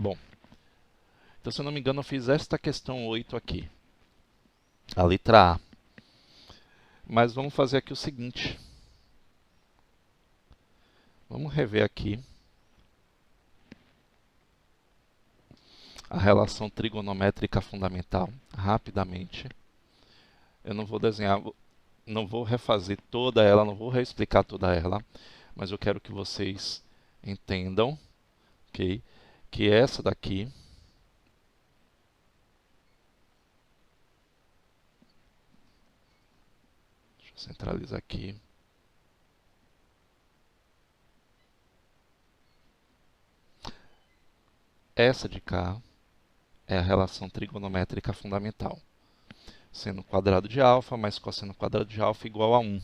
Bom, então se eu não me engano eu fiz esta questão 8 aqui, a letra A. Mas vamos fazer aqui o seguinte. Vamos rever aqui a relação trigonométrica fundamental rapidamente. Eu não vou desenhar, não vou refazer toda ela, não vou reexplicar toda ela, mas eu quero que vocês entendam, ok? Que essa daqui deixa eu centralizar aqui. Essa de cá é a relação trigonométrica fundamental. Seno quadrado de alfa mais cosseno quadrado de alfa igual a 1.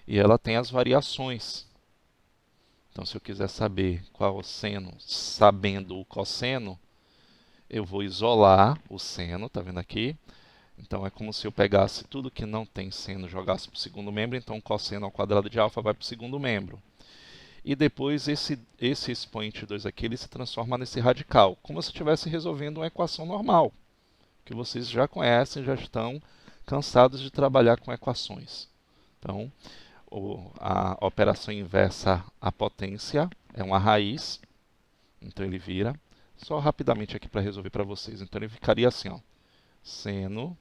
E ela tem as variações. Então, se eu quiser saber qual é o seno, sabendo o cosseno, eu vou isolar o seno, tá vendo aqui? Então, é como se eu pegasse tudo que não tem seno e jogasse para o segundo membro. Então, o cosseno ao quadrado de alfa vai para o segundo membro. E depois, esse expoente 2 aqui, ele se transforma nesse radical, como se estivesse resolvendo uma equação normal, que vocês já conhecem, já estão cansados de trabalhar com equações. Então, a operação inversa à potência é uma raiz, então ele vira, só rapidamente aqui para resolver para vocês, então ele ficaria assim, ó, seno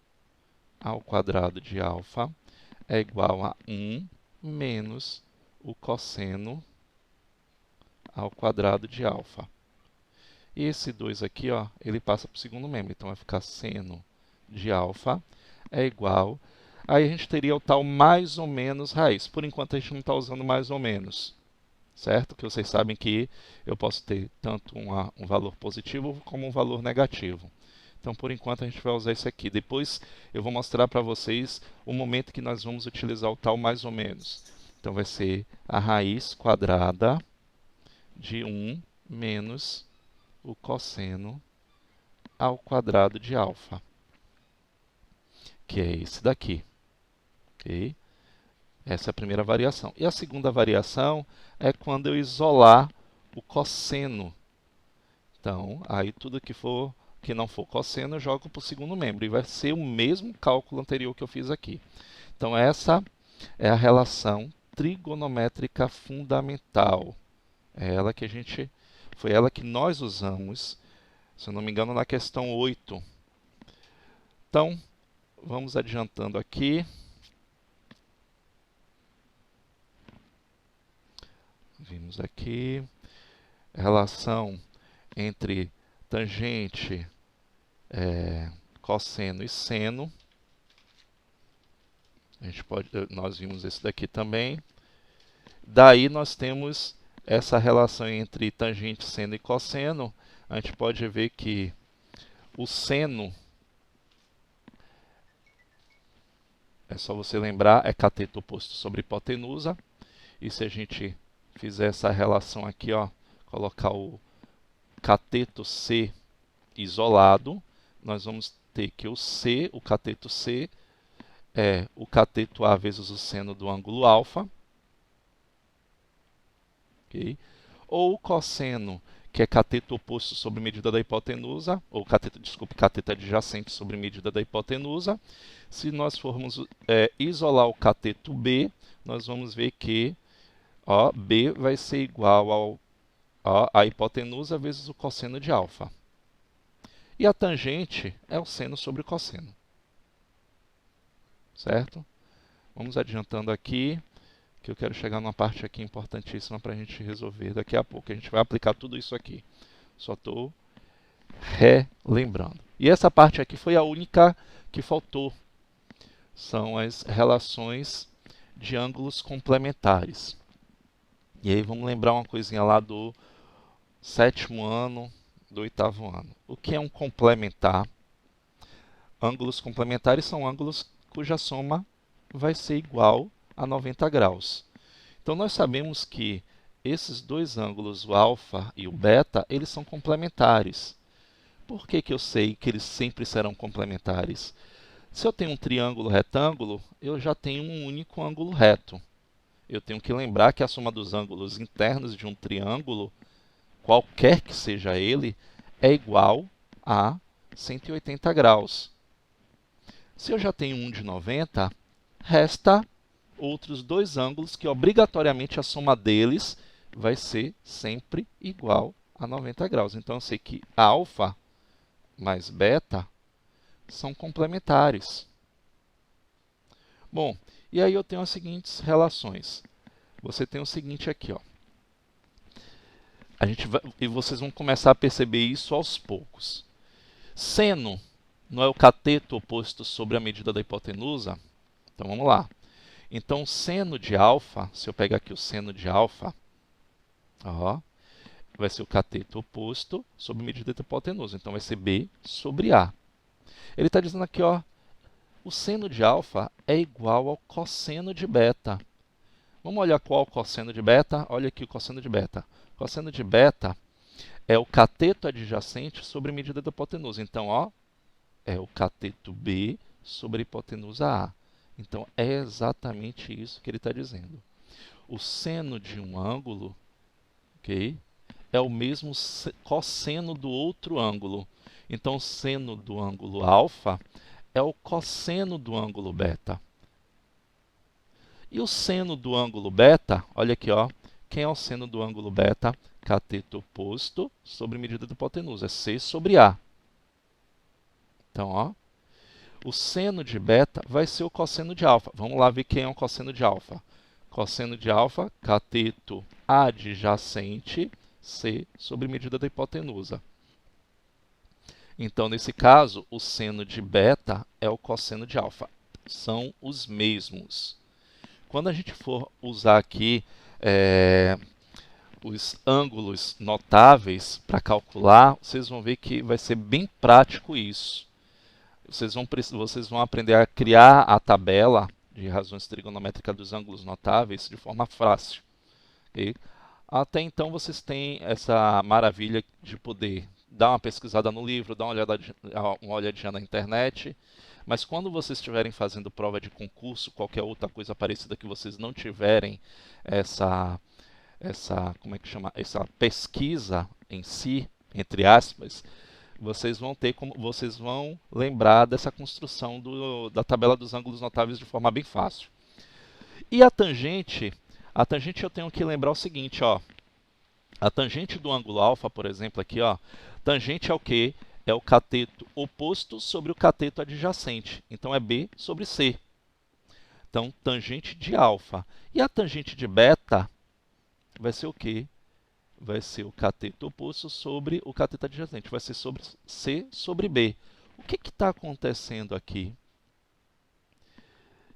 ao quadrado de alfa é igual a 1 menos o cosseno ao quadrado de alfa. E esse 2 aqui, ó, ele passa para o segundo membro, então vai ficar seno de alfa é igual. Aí a gente teria o tal mais ou menos raiz. Por enquanto a gente não está usando mais ou menos, certo? Que vocês sabem que eu posso ter tanto um valor positivo como um valor negativo. Então, por enquanto, a gente vai usar esse aqui. Depois eu vou mostrar para vocês o momento que nós vamos utilizar o tal mais ou menos. Então, vai ser a raiz quadrada de 1 menos o cosseno ao quadrado de alfa, que é esse daqui. Okay? Essa é a primeira variação. E a segunda variação é quando eu isolar o cosseno. Então, aí tudo que não for cosseno, eu jogo para o segundo membro. E vai ser o mesmo cálculo anterior que eu fiz aqui. Então, essa é a relação trigonométrica fundamental. Foi ela que nós usamos, se eu não me engano, na questão 8. Então, vamos adiantando aqui. Vimos aqui a relação entre tangente, cosseno e seno. Nós vimos esse daqui também. Daí nós temos essa relação entre tangente, seno e cosseno. A gente pode ver que o seno, é só você lembrar, é cateto oposto sobre hipotenusa. E se a gente fizer essa relação aqui, ó, colocar o cateto C isolado, nós vamos ter que o cateto C, é o cateto A vezes o seno do ângulo alfa. Okay? Ou o cosseno, que é cateto oposto sobre medida da hipotenusa, ou cateto adjacente sobre medida da hipotenusa. Se nós formos isolar o cateto B, nós vamos ver que B vai ser igual à hipotenusa vezes o cosseno de alfa. E a tangente é o seno sobre o cosseno. Certo? Vamos adiantando aqui, que eu quero chegar numa parte aqui importantíssima para a gente resolver daqui a pouco. A gente vai aplicar tudo isso aqui. Só estou relembrando. E essa parte aqui foi a única que faltou. São as relações de ângulos complementares. E aí vamos lembrar uma coisinha lá do 7º ano, do 8º ano. O que é um complementar? Ângulos complementares são ângulos cuja soma vai ser igual a 90 graus. Então, nós sabemos que esses dois ângulos, o alfa e o beta, eles são complementares. Por que eu sei que eles sempre serão complementares? Se eu tenho um triângulo retângulo, eu já tenho um único ângulo reto. Eu tenho que lembrar que a soma dos ângulos internos de um triângulo, qualquer que seja ele, é igual a 180 graus. Se eu já tenho um de 90, resta outros dois ângulos que obrigatoriamente a soma deles vai ser sempre igual a 90 graus. Então eu sei que alfa mais beta são complementares. Bom, e aí eu tenho as seguintes relações. Você tem o seguinte aqui, ó. E vocês vão começar a perceber isso aos poucos. Seno não é o cateto oposto sobre a medida da hipotenusa? Então vamos lá. Então seno de alfa, se eu pegar aqui o seno de alfa, ó, vai ser o cateto oposto sobre a medida da hipotenusa. Então vai ser B sobre A. Ele está dizendo aqui, ó, o seno de alfa é igual ao cosseno de beta. Vamos olhar qual é o cosseno de beta? Olha aqui o cosseno de beta. O cosseno de beta é o cateto adjacente sobre a medida da hipotenusa. Então, ó, é o cateto B sobre a hipotenusa A. Então, é exatamente isso que ele está dizendo. O seno de um ângulo, ok, é o mesmo cosseno do outro ângulo. Então, o seno do ângulo alfa é o cosseno do ângulo beta. E o seno do ângulo beta, olha aqui, ó, quem é o seno do ângulo beta? Cateto oposto sobre medida da hipotenusa, é C sobre A. Então, ó, o seno de beta vai ser o cosseno de alfa. Vamos lá ver quem é o cosseno de alfa. Cosseno de alfa, cateto adjacente, C sobre medida da hipotenusa. Então, nesse caso, o seno de beta é o cosseno de alfa. São os mesmos. Quando a gente for usar aqui os ângulos notáveis para calcular, vocês vão ver que vai ser bem prático isso. Vocês vão aprender a criar a tabela de razões trigonométricas dos ângulos notáveis de forma fácil. Okay? Até então vocês têm essa maravilha de poder dar uma pesquisada no livro, dar uma olhadinha na internet, mas quando vocês estiverem fazendo prova de concurso, qualquer outra coisa parecida que vocês não tiverem como é que chama? Essa pesquisa em si, entre aspas, vocês vão lembrar dessa construção da tabela dos ângulos notáveis de forma bem fácil. E a tangente eu tenho que lembrar o seguinte, ó. A tangente do ângulo alfa, por exemplo, aqui, ó, tangente é o quê? É o cateto oposto sobre o cateto adjacente. Então é B sobre C. Então, tangente de alfa. E a tangente de beta vai ser o quê? Vai ser o cateto oposto sobre o cateto adjacente. Vai ser sobre C sobre B. O que está acontecendo aqui?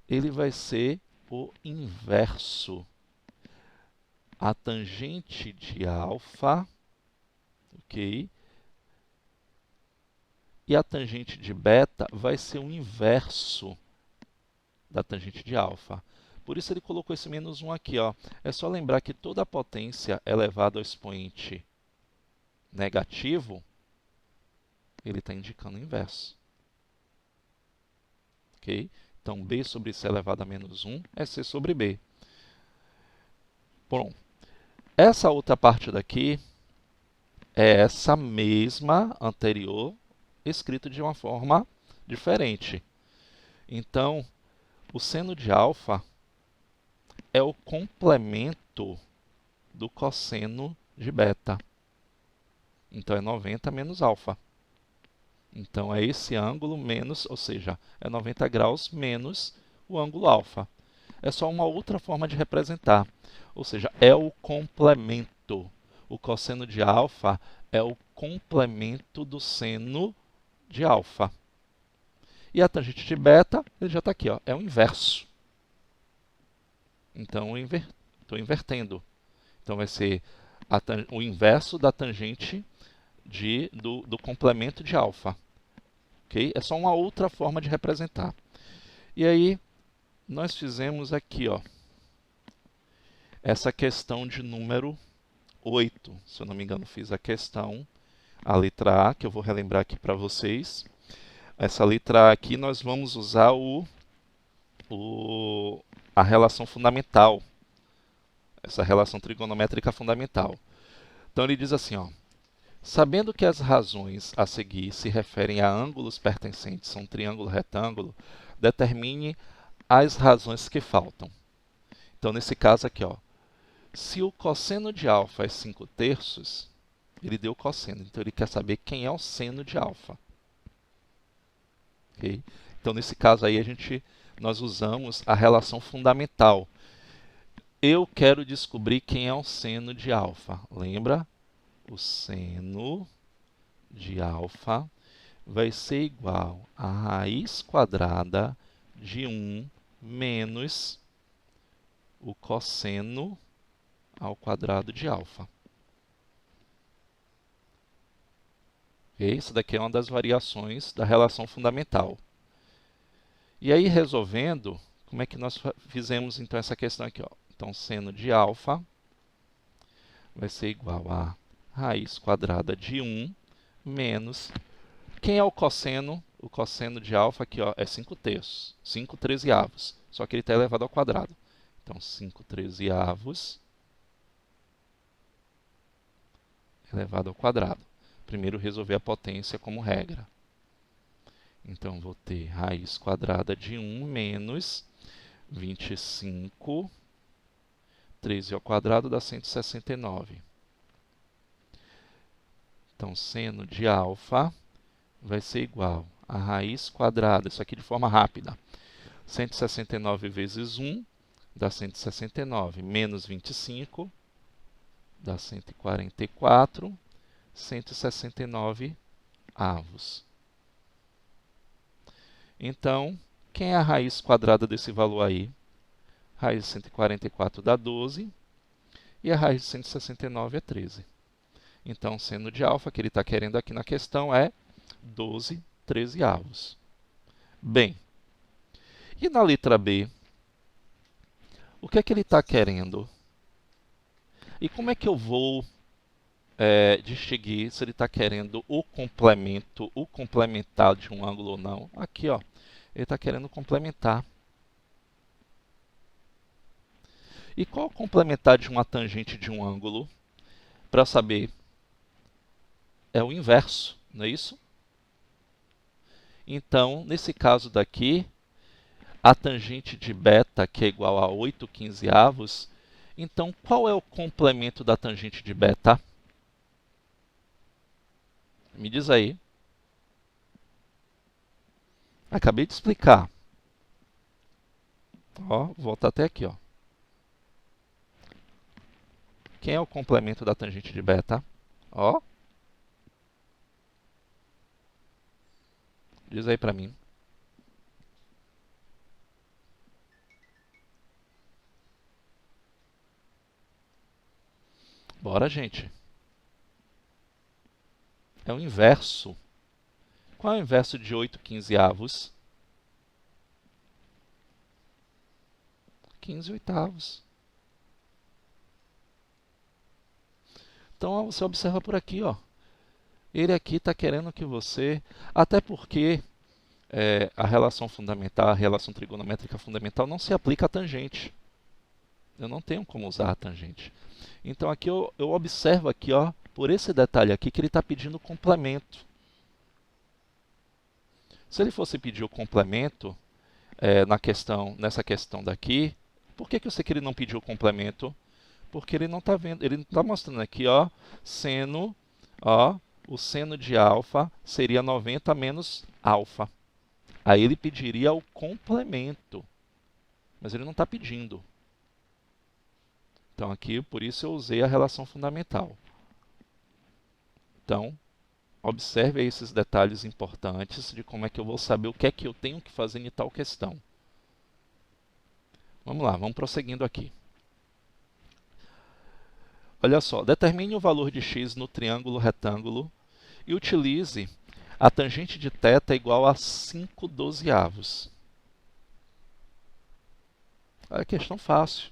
Ele vai ser o inverso. A tangente de alfa, ok? E a tangente de beta vai ser o inverso da tangente de alfa. Por isso ele colocou esse menos 1 aqui, ó. É só lembrar que toda a potência elevada ao expoente negativo, ele está indicando o inverso. Ok? Então, B sobre C elevado a menos 1 é C sobre B. Bom, essa outra parte daqui é essa mesma anterior, escrito de uma forma diferente. Então, o seno de alfa é o complemento do cosseno de beta. Então, é 90 menos alfa. Então, é esse ângulo menos, ou seja, é 90 graus menos o ângulo alfa. É só uma outra forma de representar. Ou seja, é o complemento. O cosseno de alfa é o complemento do seno de alfa. E a tangente de beta, ele já está aqui, ó, é o inverso. Então, estou invertendo. Então, vai ser o inverso da tangente do complemento de alfa. Okay? É só uma outra forma de representar. E aí, nós fizemos aqui, ó, essa questão de número 8. Se eu não me engano, fiz a questão, a letra A, que eu vou relembrar aqui para vocês. Essa letra A aqui, nós vamos usar a relação fundamental, essa relação trigonométrica fundamental. Então, ele diz assim, ó, Sabendo que as razões a seguir se referem a ângulos pertencentes a um triângulo retângulo, determine as razões que faltam. Então, nesse caso aqui, ó, se o cosseno de alfa é 5/3, ele deu cosseno, então ele quer saber quem é o seno de alfa. Okay? Então, nesse caso aí, nós usamos a relação fundamental. Eu quero descobrir quem é o seno de alfa. Lembra? O seno de alfa vai ser igual a raiz quadrada de 1 menos o cosseno ao quadrado de alfa. Okay? Isso daqui é uma das variações da relação fundamental. E aí, resolvendo, como é que nós fizemos então essa questão aqui? Ó? Então, seno de alfa vai ser igual a raiz quadrada de 1 menos... Quem é o cosseno? O cosseno de alfa aqui ó, é 5/3, 5/13avos, só que ele está elevado ao quadrado. Então, 5/13avos elevado ao quadrado. Primeiro, resolver a potência como regra. Então, vou ter raiz quadrada de 1 menos 25, 13 ao quadrado dá 169. Então, seno de alfa vai ser igual a raiz quadrada, isso aqui de forma rápida, 169 vezes 1 dá 169, menos 25 dá 144, 169 avos. Então, quem é a raiz quadrada desse valor aí? Raiz de 144 dá 12 e a raiz de 169 é 13. Então, seno de alfa que ele está querendo aqui na questão é 12/13avos. Bem, e na letra B, o que é que ele está querendo? E como é que eu vou distinguir se ele está querendo o complemento, o complementar de um ângulo ou não? Aqui, ó, ele está querendo complementar. E qual o complementar de uma tangente de um ângulo? Para saber, é o inverso, não é isso? Então, nesse caso daqui, a tangente de beta, que é igual a 8/15avos, então qual é o complemento da tangente de beta? Me diz aí. Acabei de explicar. Ó, vou voltar até aqui, ó. Quem é o complemento da tangente de beta? Ó. Diz aí para mim. Bora, gente. É o inverso. Qual é o inverso de 8/15avos? 15/8. Então, você observa por aqui, ó. Ele aqui está querendo que você... Até porque a relação fundamental, a relação trigonométrica fundamental não se aplica à tangente. Eu não tenho como usar a tangente. Então, aqui eu observo aqui, ó, por esse detalhe aqui, que ele está pedindo complemento. Se ele fosse pedir o complemento nessa questão daqui, por que eu sei que ele não pediu o complemento? Porque ele não está vendo, ele não está mostrando aqui, ó, seno, ó, o seno de alfa seria 90 menos alfa. Aí ele pediria o complemento, mas ele não está pedindo. Então aqui, por isso eu usei a relação fundamental. Então, observe aí esses detalhes importantes de como é que eu vou saber o que é que eu tenho que fazer em tal questão. Vamos lá, vamos prosseguindo aqui. Olha só, determine o valor de x no triângulo retângulo e utilize a tangente de θ igual a 5/12avos. É questão fácil.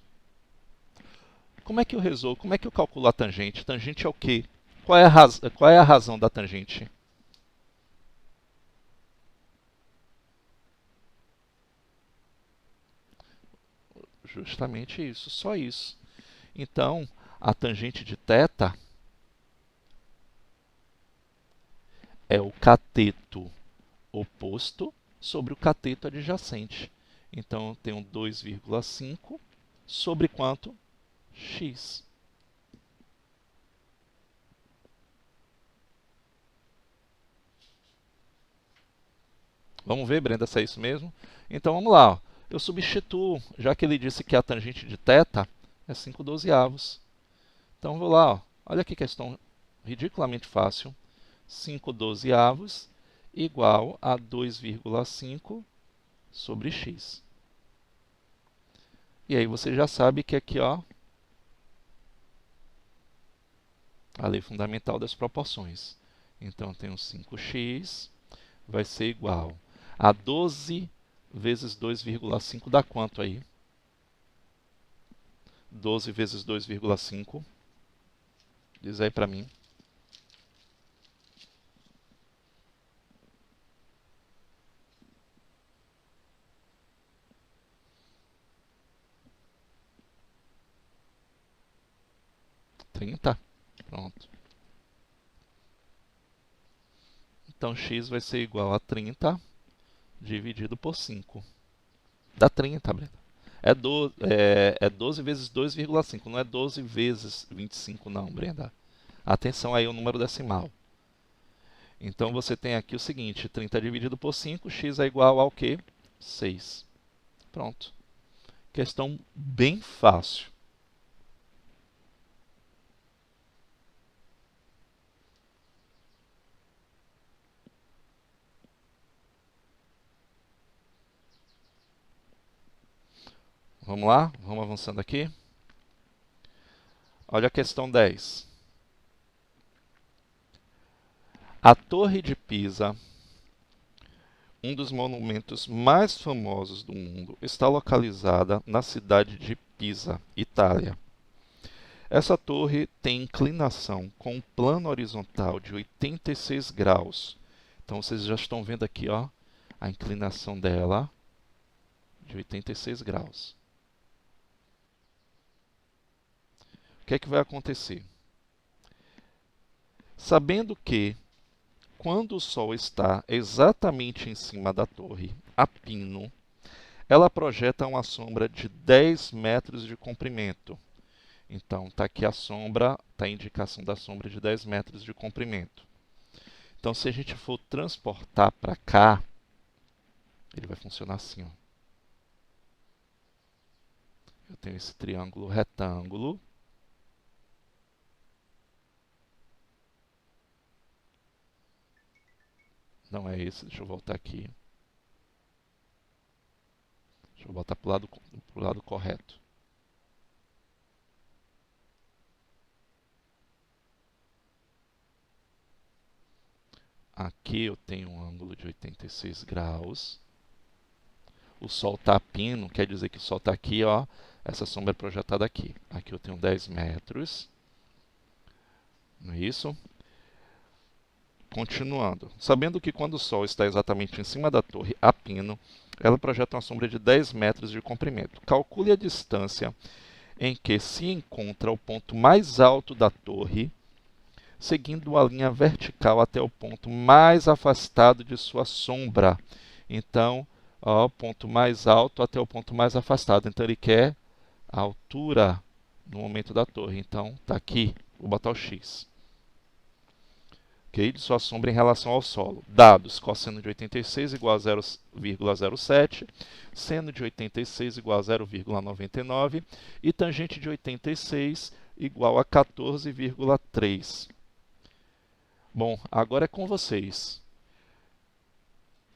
Como é que eu resolvo? Como é que eu calculo a tangente? Tangente é o quê? Qual é a razão da tangente? Justamente isso, só isso. Então, a tangente de θ é o cateto oposto sobre o cateto adjacente. Então, eu tenho 2,5 sobre quanto? X. Vamos ver, Brenda, se é isso mesmo? Então, vamos lá. Ó. Eu substituo, já que ele disse que a tangente de θ é 5/12. Então, vou lá. Ó. Olha que questão ridiculamente fácil. 5/12 igual a 2,5 sobre x. E aí você já sabe que aqui, ó, a lei fundamental das proporções. Então, eu tenho 5x vai ser igual a 12 vezes 2,5 dá quanto aí? 12 vezes 2,5. Diz aí para mim. Trinta. Pronto. Então, x vai ser igual a 30 dividido por 5. Dá 30, Brenda. É 12 vezes 2,5, não é 12 vezes 25, não, Brenda. Atenção aí ao número decimal. Então, você tem aqui o seguinte, 30 dividido por 5, x é igual ao quê? 6. Pronto. Questão bem fácil. Vamos lá? Vamos avançando aqui. Olha a questão 10. A Torre de Pisa, um dos monumentos mais famosos do mundo, está localizada na cidade de Pisa, Itália. Essa torre tem inclinação com um plano horizontal de 86 graus. Então, vocês já estão vendo aqui, ó, a inclinação dela de 86 graus. O que é que vai acontecer? Sabendo que, quando o Sol está exatamente em cima da torre, a pino, ela projeta uma sombra de 10 metros de comprimento. Então, está aqui a sombra, está a indicação da sombra de 10 metros de comprimento. Então, se a gente for transportar para cá, ele vai funcionar assim. Ó. Eu tenho esse triângulo retângulo. Não é esse, deixa eu voltar aqui. Deixa eu voltar para o lado correto. Aqui eu tenho um ângulo de 86 graus. O Sol está a pino, quer dizer que o Sol está aqui, ó. Essa sombra é projetada aqui. Aqui eu tenho 10 metros. Não é isso? Continuando. Sabendo que quando o Sol está exatamente em cima da torre a pino, ela projeta uma sombra de 10 metros de comprimento. Calcule a distância em que se encontra o ponto mais alto da torre, seguindo a linha vertical até o ponto mais afastado de sua sombra. Então, ó, o ponto mais alto até o ponto mais afastado. Então, ele quer a altura no momento da torre. Então, está aqui. Vou botar o x. Okay? De sua sombra em relação ao solo. Dados: cosseno de 86 igual a 0,07, seno de 86 igual a 0,99 e tangente de 86 igual a 14,3. Bom, agora é com vocês.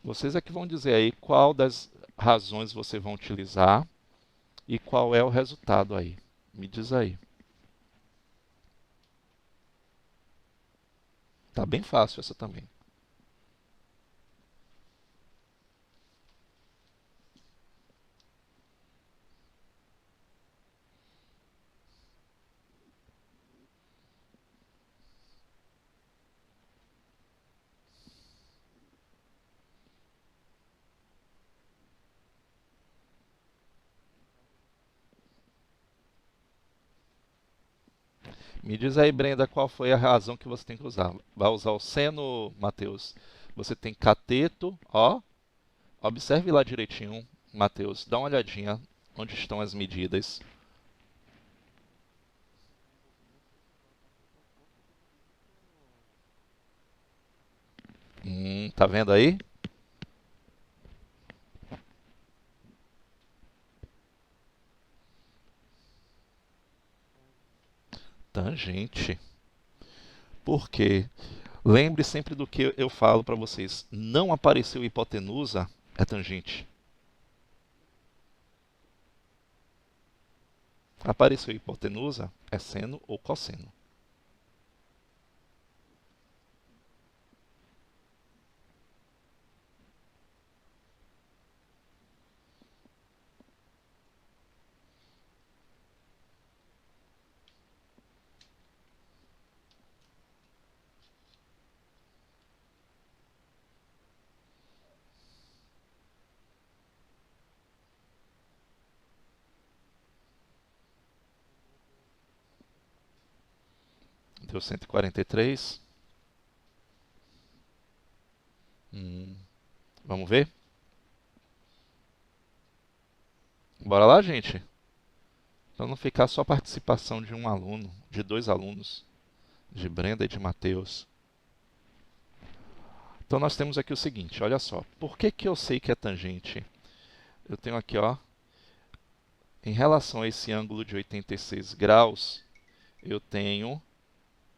Vocês é que vão dizer aí qual das razões vocês vão utilizar e qual é o resultado aí. Me diz aí. Tá bem fácil essa também. Me diz aí, Brenda, qual foi a razão que você tem que usar? Vai usar o seno, Matheus? Você tem cateto, ó. Observe lá direitinho, Matheus. Dá uma olhadinha onde estão as medidas. Tá vendo aí? Tangente. Por quê? Lembre sempre do que eu falo para vocês. Não apareceu hipotenusa, é tangente. Apareceu hipotenusa, é seno ou cosseno. Deu 143. Vamos ver? Bora lá, gente? Para não ficar só a participação de um aluno, de dois alunos, de Brenda e de Matheus. Então nós temos aqui o seguinte, olha só. Por que que eu sei que é tangente? Eu tenho aqui, ó, em relação a esse ângulo de 86 graus, eu tenho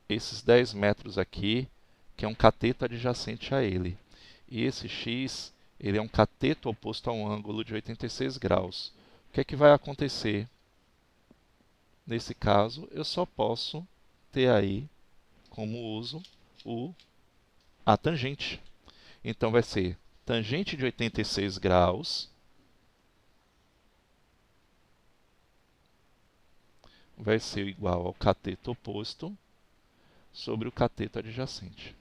esses 10 metros aqui, que é um cateto adjacente a ele. E esse x, ele é um cateto oposto a um ângulo de 86 graus. O que é que vai acontecer? Nesse caso, eu só posso ter aí como uso a tangente. Então vai ser tangente de 86 graus vai ser igual ao cateto oposto sobre o cateto adjacente.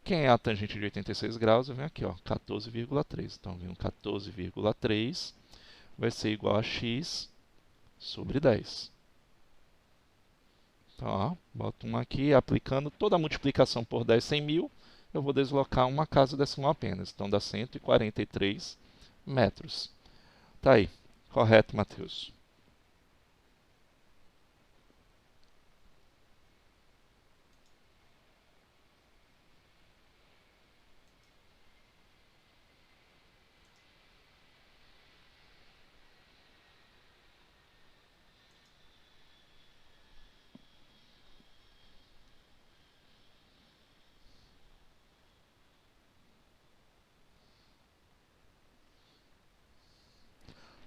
Quem é a tangente de 86 graus? Eu venho aqui, ó, 14,3. Então, venho 14,3 vai ser igual a x sobre 10. Então, ó, boto um aqui, aplicando toda a multiplicação por 10, 100 mil, eu vou deslocar uma casa decimal apenas. Então, dá 143 metros. Tá aí. Correto, Matheus.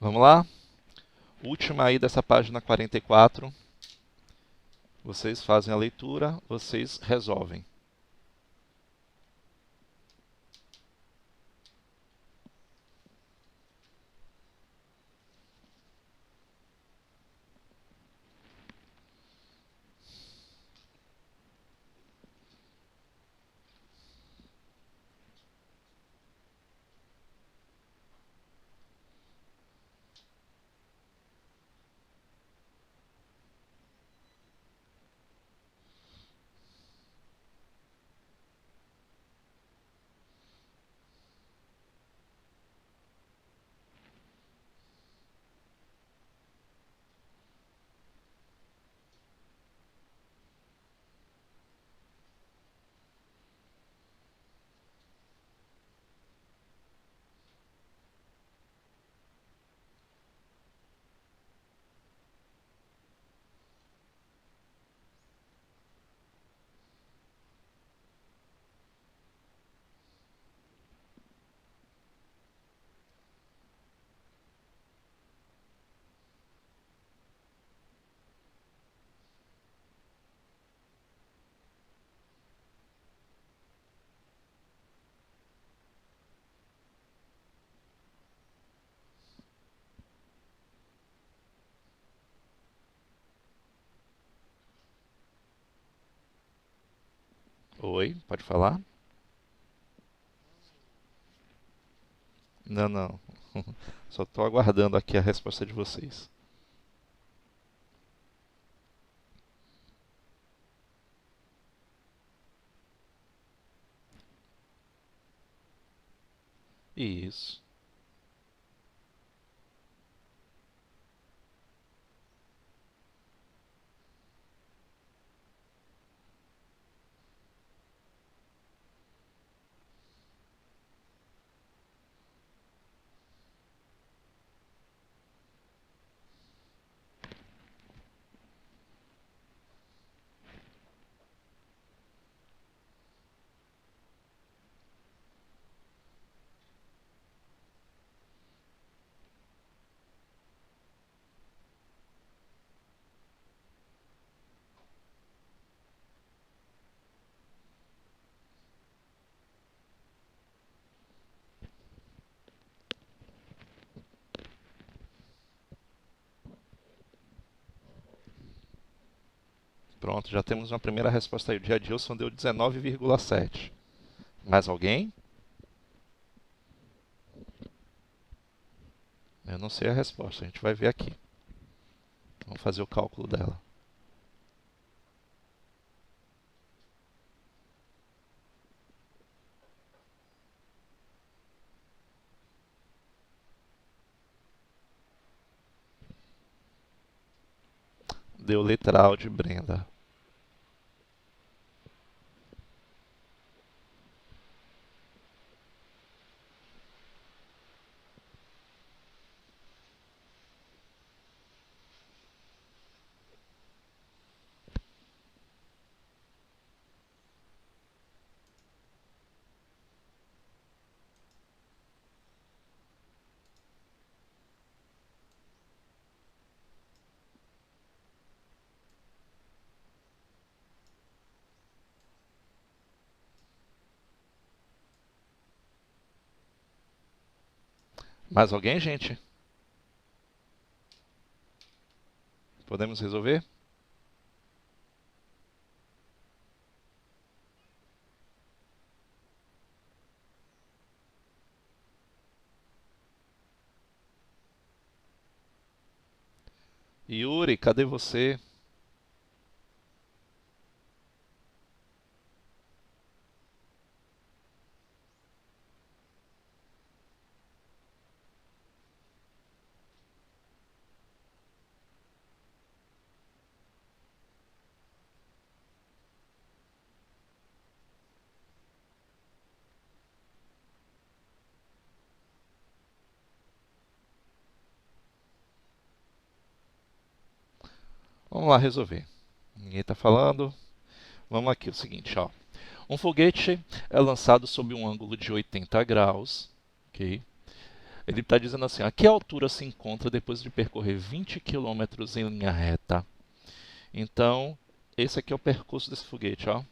Vamos lá? Última aí dessa página 44. Vocês fazem a leitura, vocês resolvem. Oi, pode falar? Não, não. Só estou aguardando aqui a resposta de vocês. Isso. Pronto, já temos uma primeira resposta aí. O de Adilson deu 19,7. Mais alguém? Eu não sei a resposta, a gente vai ver aqui. Vamos fazer o cálculo dela. Deu literal de Brenda. Mais alguém, gente? Podemos resolver? Yuri, cadê você? Vamos lá resolver. Ninguém está falando. Vamos aqui, o seguinte, ó. Um foguete é lançado sob um ângulo de 80 graus, ok? Ele está dizendo assim, a que altura se encontra depois de percorrer 20 quilômetros em linha reta? Então, esse aqui é o percurso desse foguete, ó.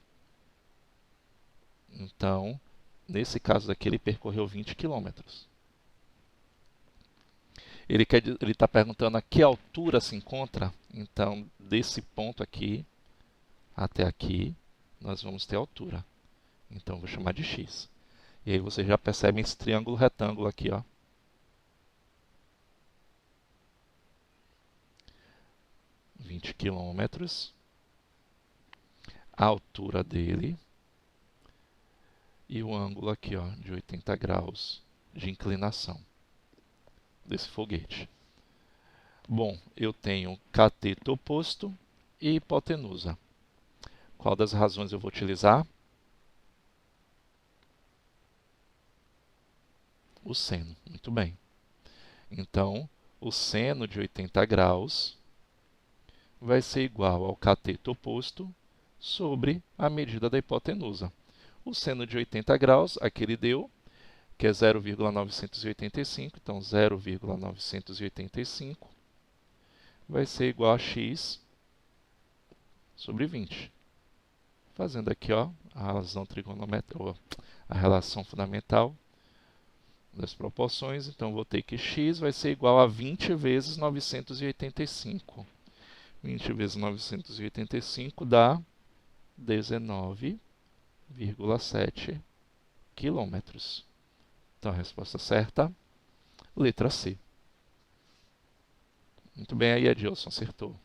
Então, nesse caso aqui, ele percorreu 20 quilômetros. Ele está perguntando a que altura se encontra. Então, desse ponto aqui até aqui, nós vamos ter altura. Então, eu vou chamar de x. E aí você já percebe esse triângulo retângulo aqui, ó. 20 quilômetros. A altura dele. E o ângulo aqui, ó, de 80 graus de inclinação desse foguete. Bom, eu tenho cateto oposto e hipotenusa. Qual das razões eu vou utilizar? O seno, muito bem. Então, o seno de 80 graus vai ser igual ao cateto oposto sobre a medida da hipotenusa. O seno de 80 graus, aqui ele deu, que é 0,985, então 0,985 vai ser igual a x sobre 20. Fazendo aqui, ó, a razão trigonométrica, a relação fundamental das proporções, então vou ter que x vai ser igual a 20 vezes 985. 20 vezes 985 dá 19,7 quilômetros. Então a resposta certa, letra C. Muito bem aí, Adilson, acertou.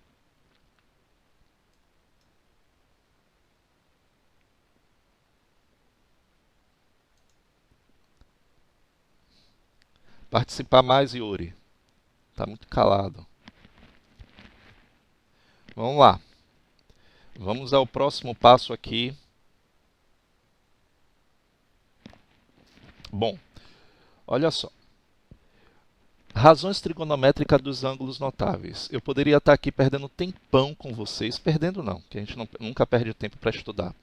Participar mais, Yuri. Tá muito calado. Vamos lá. Vamos ao próximo passo aqui. Bom, olha só. Razões trigonométricas dos ângulos notáveis. Eu poderia estar aqui perdendo tempão com vocês. Perdendo não, que a gente nunca perde tempo para estudar.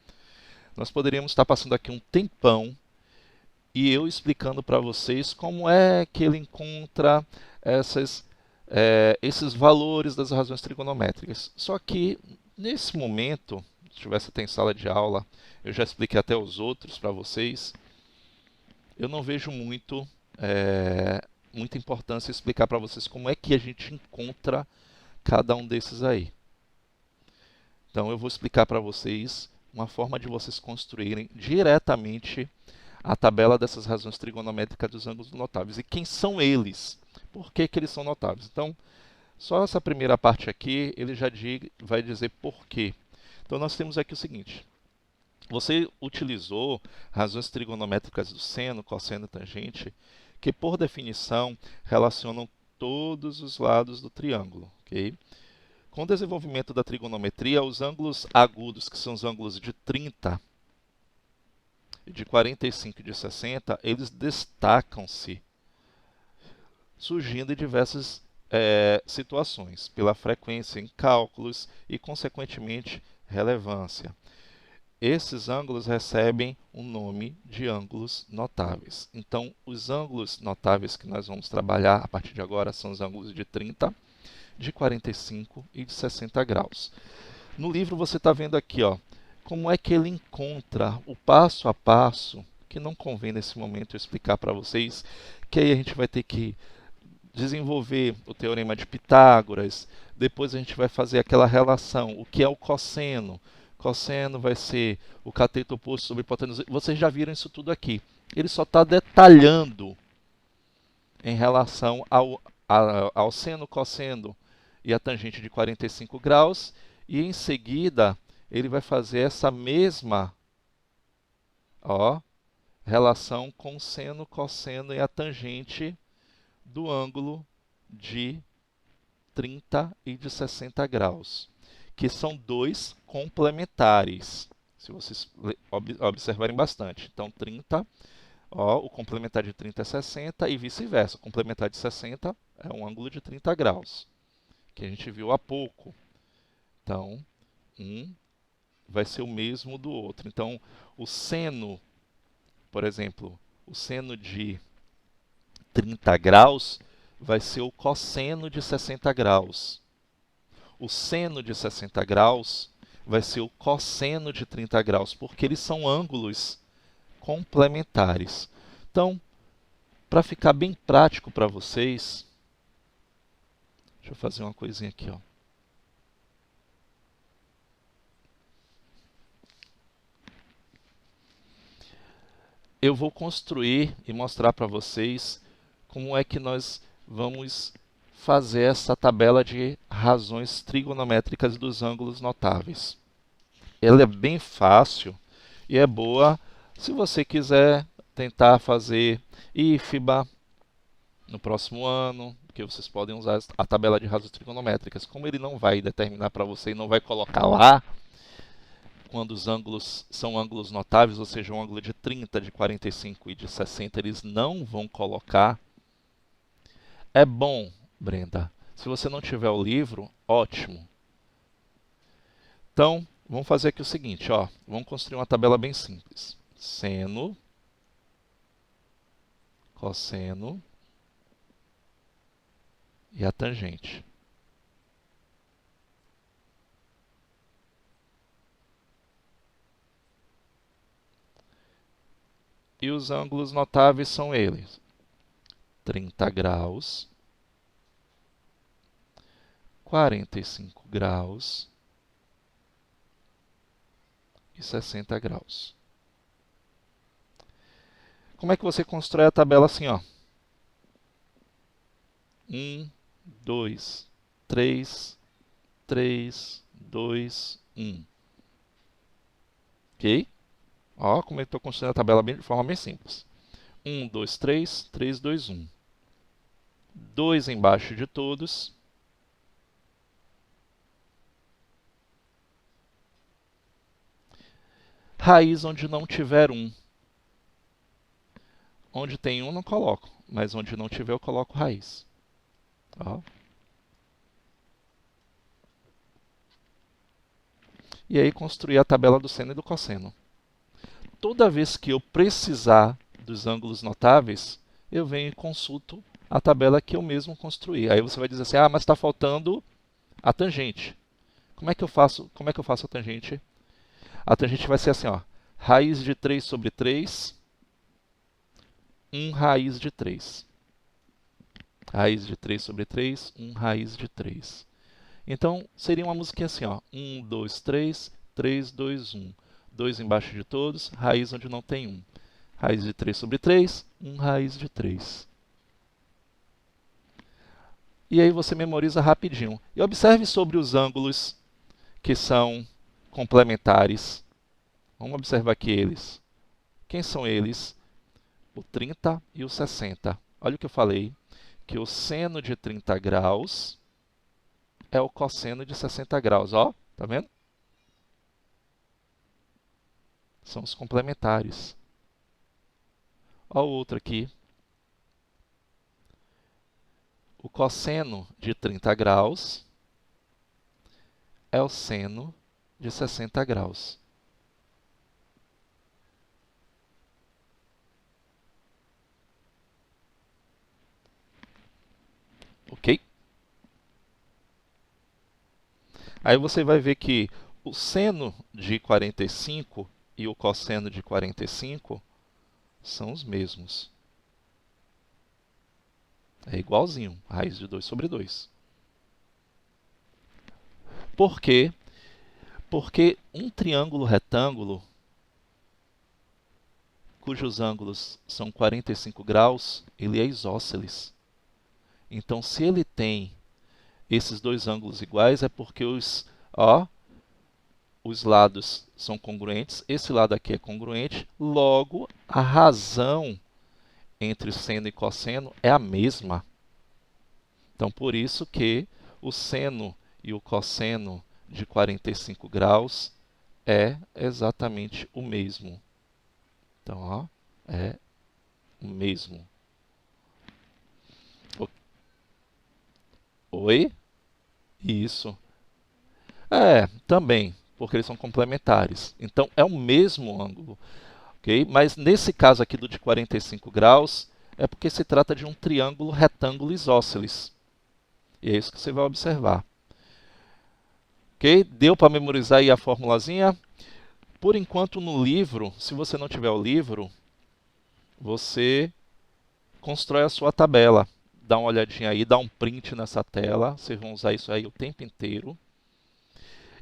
Nós poderíamos estar passando aqui um tempão e eu explicando para vocês como é que ele encontra esses valores das razões trigonométricas. Só que, nesse momento, se tivesse até em sala de aula, eu já expliquei até os outros para vocês, eu não vejo muita importância explicar para vocês como é que a gente encontra cada um desses aí. Então, eu vou explicar para vocês uma forma de vocês construírem diretamente a tabela dessas razões trigonométricas dos ângulos notáveis. E quem são eles? Por que eles são notáveis? Então, só essa primeira parte aqui, ele já vai dizer por quê. Então, nós temos aqui o seguinte. Você utilizou razões trigonométricas do seno, cosseno e tangente, que, por definição, relacionam todos os lados do triângulo. Okay? Com o desenvolvimento da trigonometria, os ângulos agudos, que são os ângulos de 30, de 45 e de 60, eles destacam-se, surgindo em diversas situações, pela frequência em cálculos e, consequentemente, relevância. Esses ângulos recebem o nome de ângulos notáveis. Então, os ângulos notáveis que nós vamos trabalhar a partir de agora são os ângulos de 30, de 45 e de 60 graus. No livro você está vendo aqui, ó, como é que ele encontra o passo a passo, que não convém nesse momento eu explicar para vocês, que aí a gente vai ter que desenvolver o teorema de Pitágoras, depois a gente vai fazer aquela relação, o que é o cosseno. Cosseno vai ser o cateto oposto sobre hipotenusa. Vocês já viram isso tudo aqui. Ele só está detalhando em relação ao seno, cosseno e a tangente de 45 graus, e em seguida ele vai fazer essa mesma relação com o seno, cosseno e a tangente do ângulo de 30 e de 60 graus, que são dois complementares, se vocês observarem bastante. Então, 30, o complementar de 30 é 60 e vice-versa. O complementar de 60 é um ângulo de 30 graus, que a gente viu há pouco. Então, um vai ser o mesmo do outro. Então, o seno, por exemplo, o seno de 30 graus vai ser o cosseno de 60 graus. O seno de 60 graus vai ser o cosseno de 30 graus, porque eles são ângulos complementares. Então, para ficar bem prático para vocês, deixa eu fazer uma coisinha aqui, ó. Eu vou construir e mostrar para vocês como é que nós vamos fazer essa tabela de razões trigonométricas dos ângulos notáveis. Ela é bem fácil e é boa se você quiser tentar fazer IFBA no próximo ano, que vocês podem usar a tabela de razões trigonométricas. Como ele não vai determinar para você e não vai colocar lá, quando os ângulos são ângulos notáveis, ou seja, um ângulo de 30, de 45 e de 60, eles não vão colocar. É bom, Brenda, se você não tiver o livro, ótimo. Então, vamos fazer aqui o seguinte, ó, vamos construir uma tabela bem simples. Seno, cosseno e a tangente. E os ângulos notáveis são eles: 30 graus, 45 graus e 60 graus. Como é que você constrói a tabela assim, ó? 1, 2, 3, 3, 2, 1. Ok? Ó, como eu estou construindo a tabela de forma bem simples. 1, 2, 3, 3, 2, 1. 2 embaixo de todos, raiz onde não tiver 1. Onde tem 1 não coloco, mas onde não tiver eu coloco raiz. Ó. E aí construir a tabela do seno e do cosseno. Toda vez que eu precisar dos ângulos notáveis, eu venho e consulto a tabela que eu mesmo construí. Aí você vai dizer assim, ah, mas está faltando a tangente. Como é que eu faço a tangente? A tangente vai ser assim, ó, raiz de 3 sobre 3, 1 raiz de 3. Raiz de 3 sobre 3, 1 raiz de 3. Então, seria uma musiquinha assim, ó, 1, 2, 3, 3, 2, 1. 2 embaixo de todos, raiz onde não tem 1. Raiz de 3 sobre 3, 1 raiz de 3. E aí você memoriza rapidinho. E observe sobre os ângulos que são complementares. Vamos observar aqui eles. Quem são eles? O 30 e o 60. Olha o que eu falei, que o seno de 30 graus é o cosseno de 60 graus. Ó, tá vendo? São os complementares. Ó o outro aqui. O cosseno de 30 graus é o seno de 60 graus. Ok? Aí você vai ver que o seno de 45 e o cosseno de 45 são os mesmos. É igualzinho, raiz de 2 sobre 2. Por quê? Porque um triângulo retângulo, cujos ângulos são 45 graus, ele é isósceles. Então, se ele tem esses dois ângulos iguais, é porque os lados são congruentes, esse lado aqui é congruente, logo a razão entre seno e cosseno é a mesma. Então, por isso que o seno e o cosseno de 45 graus é exatamente o mesmo. Então, ó, é o mesmo. Oi? Isso. É, também, porque eles são complementares. Então, é o mesmo ângulo. Okay? Mas nesse caso aqui do de 45 graus, é porque se trata de um triângulo retângulo isósceles. E é isso que você vai observar. Ok? Deu para memorizar aí a formulazinha? Por enquanto, no livro, se você não tiver o livro, você constrói a sua tabela. Dá uma olhadinha aí, dá um print nessa tela. Vocês vão usar isso aí o tempo inteiro.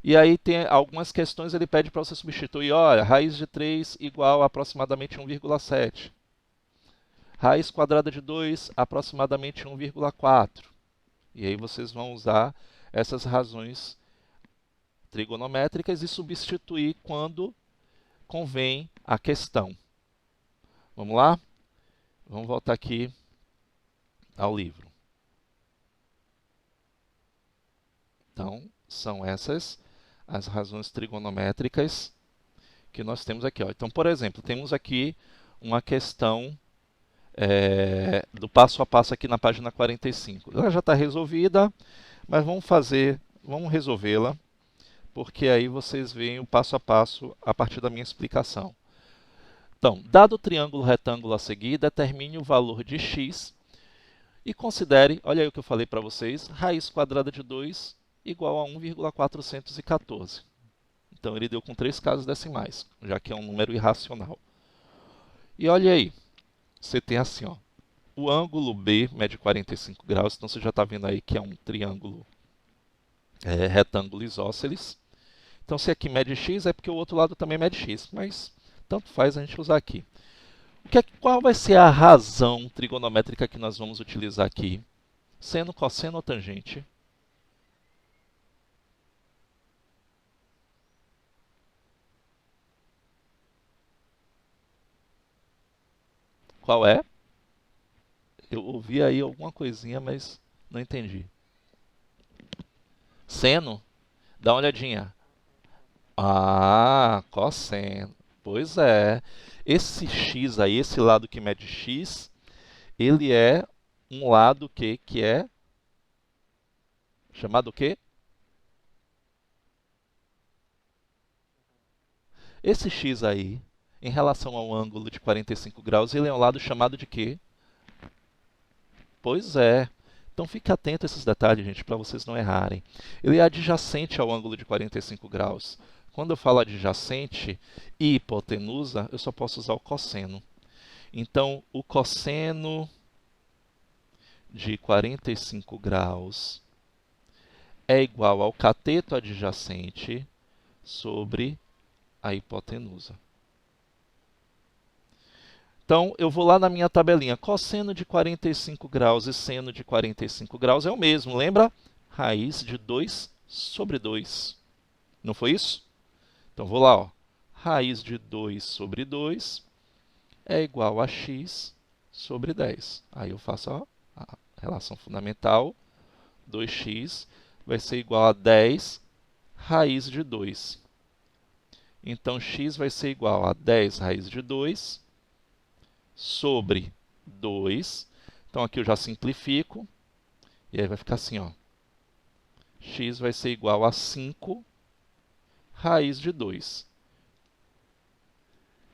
E aí tem algumas questões, ele pede para você substituir, olha, raiz de 3 igual a aproximadamente 1,7. Raiz quadrada de 2, aproximadamente 1,4. E aí vocês vão usar essas razões trigonométricas e substituir quando convém a questão. Vamos lá? Vamos voltar aqui ao livro. Então, são essas as razões trigonométricas que nós temos aqui. Ó. Então, por exemplo, temos aqui uma questão do passo a passo aqui na página 45. Ela já está resolvida, mas vamos resolvê-la, porque aí vocês veem o passo a passo a partir da minha explicação. Então, dado o triângulo retângulo a seguir, determine o valor de x e considere, olha aí o que eu falei para vocês, raiz quadrada de 2 igual a 1,414. Então, ele deu com 3 casas decimais, já que é um número irracional. E olha aí, você tem assim, ó, o ângulo B mede 45 graus, então você já está vendo aí que é um triângulo retângulo isósceles. Então, se aqui mede x, é porque o outro lado também mede x, mas tanto faz a gente usar aqui. Qual vai ser a razão trigonométrica que nós vamos utilizar aqui? Seno, cosseno ou tangente? Qual é? Eu ouvi aí alguma coisinha, mas não entendi. Seno? Dá uma olhadinha. Ah, cosseno. Pois é. Esse x aí, esse lado que mede x, ele é um lado que é chamado o quê? Esse x aí, em relação ao ângulo de 45 graus, ele é um lado chamado de quê? Pois é. Então fique atento a esses detalhes, gente, para vocês não errarem. Ele é adjacente ao ângulo de 45 graus. Quando eu falo adjacente e hipotenusa, eu só posso usar o cosseno. Então, o cosseno de 45 graus é igual ao cateto adjacente sobre a hipotenusa. Então, eu vou lá na minha tabelinha. Cosseno de 45 graus e seno de 45 graus é o mesmo, lembra? Raiz de 2 sobre 2. Não foi isso? Então, vou lá. Ó. Raiz de 2 sobre 2 é igual a x sobre 10. Aí eu faço a relação fundamental. 2x vai ser igual a 10 raiz de 2. Então, x vai ser igual a 10 raiz de 2 sobre 2. Então, aqui eu já simplifico. E aí vai ficar assim, ó. X vai ser igual a 5 raiz de 2.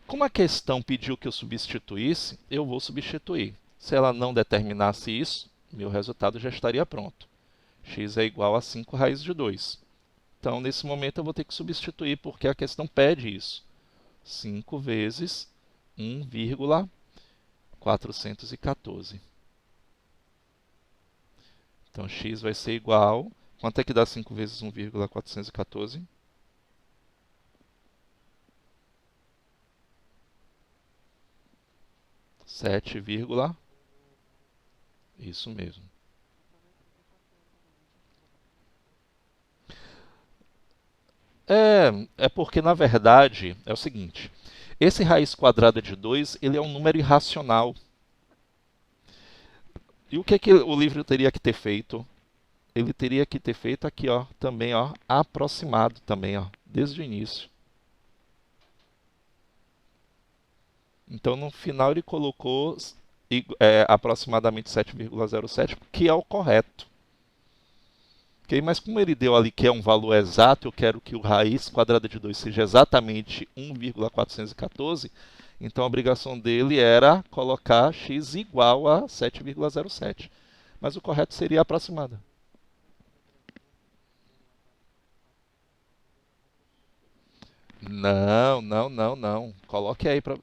Como a questão pediu que eu substituísse, eu vou substituir. Se ela não determinasse isso, meu resultado já estaria pronto. X é igual a 5 raiz de 2. Então, nesse momento, eu vou ter que substituir, porque a questão pede isso. 5 vezes 1,414. Então, x vai ser igual... Quanto é que dá 5 vezes 1,414? 7, isso mesmo. É porque, na verdade, é o seguinte. Esse raiz quadrada de 2, ele é um número irracional. E o que o livro teria que ter feito? Ele teria que ter feito aqui, ó, também, ó, aproximado também, ó, desde o início. Então, no final, ele colocou aproximadamente 7,07, que é o correto. Okay? Mas como ele deu ali que é um valor exato, eu quero que o raiz quadrada de 2 seja exatamente 1,414, então a obrigação dele era colocar x igual a 7,07. Mas o correto seria aproximada. Não, não, não, não. Coloque aí para...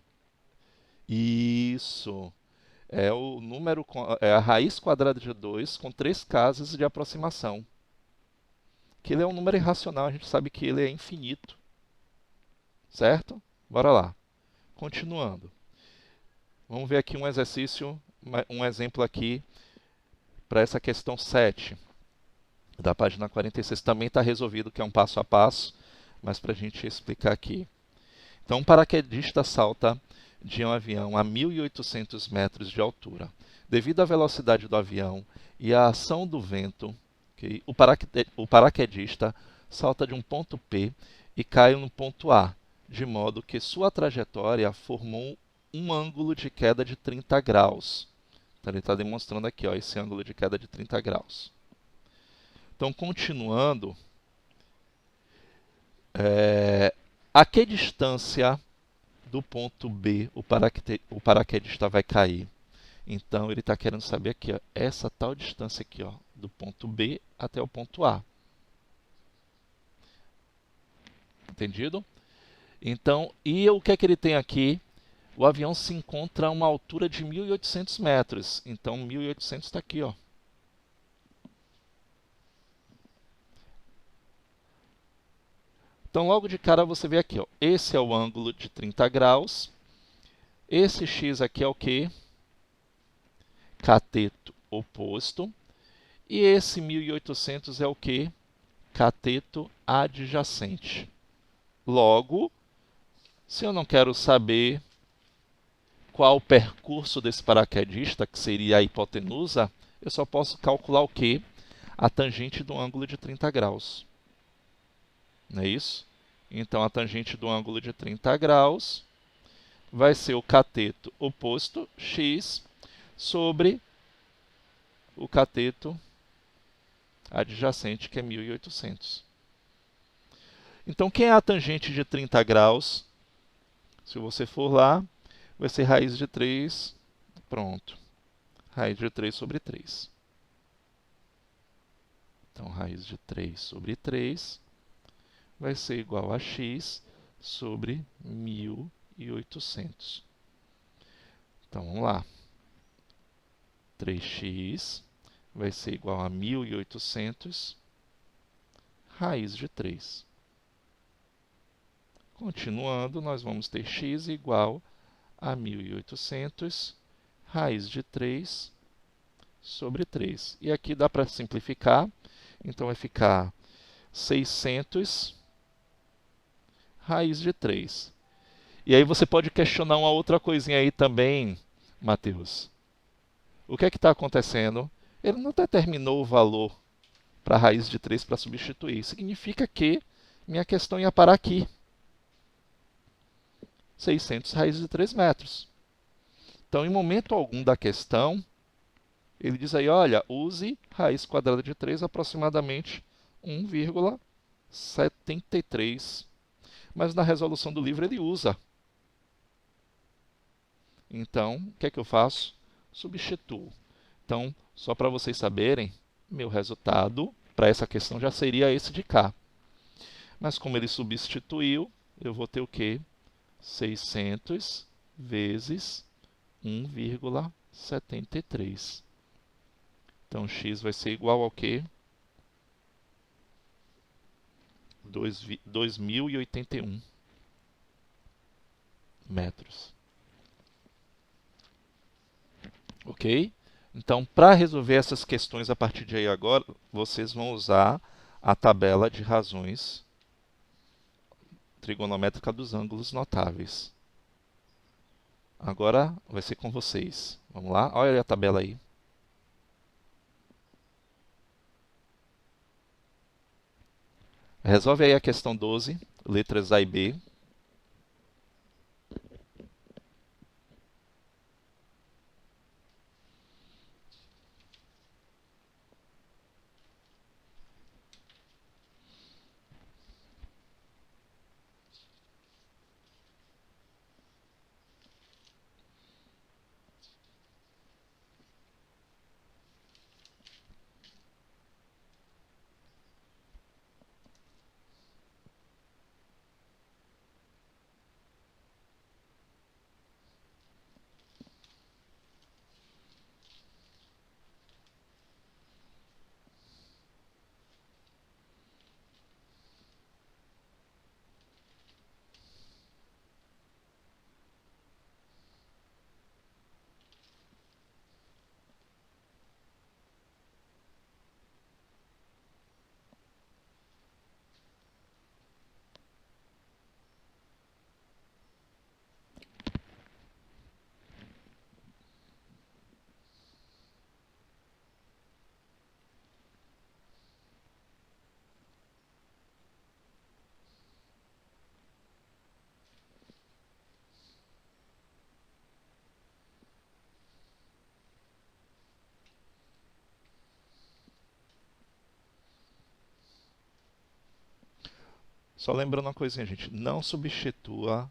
Isso. É o número, é a raiz quadrada de 2 com 3 casas de aproximação. Que ele é um número irracional, a gente sabe que ele é infinito. Certo? Bora lá. Continuando. Vamos ver aqui um exercício, um exemplo aqui para essa questão 7 da página 46. Também está resolvido, que é um passo a passo, mas para a gente explicar aqui. Então, um paraquedista salta de um avião a 1.800 metros de altura. Devido à velocidade do avião e à ação do vento, okay, o paraquedista salta de um ponto P e cai no ponto A, de modo que sua trajetória formou um ângulo de queda de 30 graus. Então, ele está demonstrando aqui, ó, esse ângulo de queda de 30 graus. Então, continuando, a que distância do ponto B o paraquedista vai cair? Então, ele está querendo saber aqui, ó, essa tal distância aqui, ó, do ponto B até o ponto A. Entendido? Então, e o que é que ele tem aqui? O avião se encontra a uma altura de 1.800 metros. Então, 1.800 está aqui, ó. Então, logo de cara, você vê aqui, ó, esse é o ângulo de 30 graus. Esse x aqui é o quê? Cateto oposto. E esse 1.800 é o quê? Cateto adjacente. Logo, se eu não quero saber qual o percurso desse paraquedista, que seria a hipotenusa, eu só posso calcular o quê? A tangente do ângulo de 30 graus. Não é isso? Então, a tangente do ângulo de 30 graus vai ser o cateto oposto, x, sobre o cateto adjacente, que é 1.800. Então, quem é a tangente de 30 graus? Se você for lá, vai ser raiz de 3, pronto. Raiz de 3 sobre 3. Então, raiz de 3 sobre 3 vai ser igual a x sobre 1.800. Então, vamos lá. 3x vai ser igual a 1.800 raiz de 3. Continuando, nós vamos ter x igual a 1.800 raiz de 3 sobre 3. E aqui dá para simplificar, então vai ficar 600 raiz de 3. E aí você pode questionar uma outra coisinha aí também, Matheus. O que é que está acontecendo? Ele não determinou o valor para a raiz de 3 para substituir. Significa que minha questão ia parar aqui. 600 raiz de 3 metros. Então, em momento algum da questão, ele diz aí, olha, use raiz quadrada de 3 aproximadamente 1,73. Mas na resolução do livro ele usa. Então, o que é que eu faço? Substituo. Então, só para vocês saberem, meu resultado para essa questão já seria esse de cá. Mas como ele substituiu, eu vou ter o quê? 600 vezes 1,73. Então, x vai ser igual ao quê? 2.081 metros. Ok? Então, para resolver essas questões a partir de aí agora, vocês vão usar a tabela de razões trigonométrica dos ângulos notáveis. Agora vai ser com vocês. Vamos lá? Olha a tabela aí. Resolve aí a questão 12, letras A e B. Só lembrando uma coisinha, gente. Não substitua,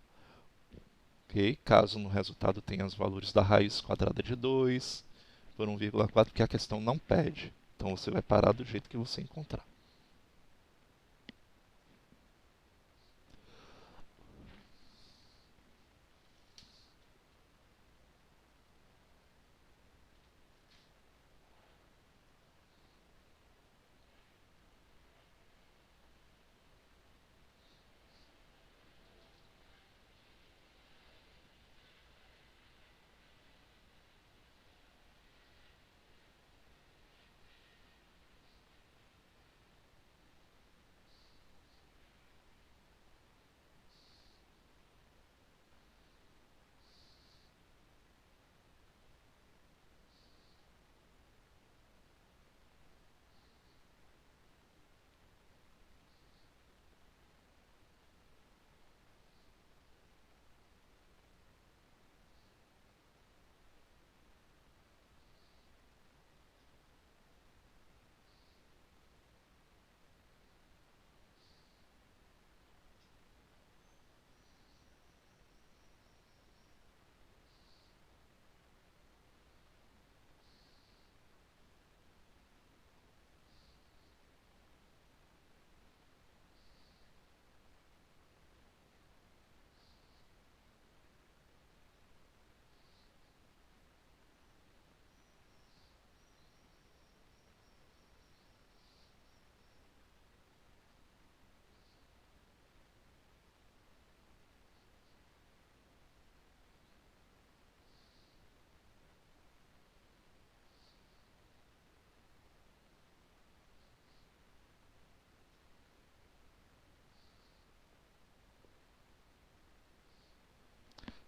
ok? Caso no resultado tenha os valores da raiz quadrada de 2 por 1,4, porque a questão não pede. Então, você vai parar do jeito que você encontrar.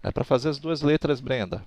É para fazer as duas letras, Brenda.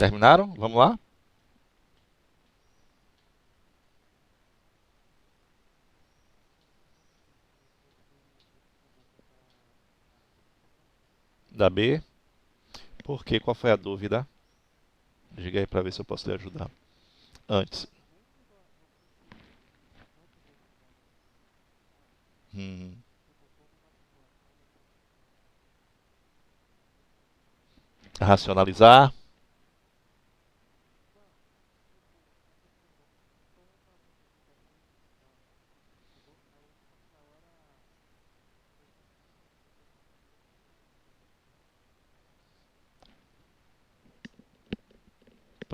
Terminaram? Vamos lá? Da B. Por quê? Qual foi a dúvida? Diga aí para ver se eu posso lhe ajudar. Antes. Hum, racionalizar.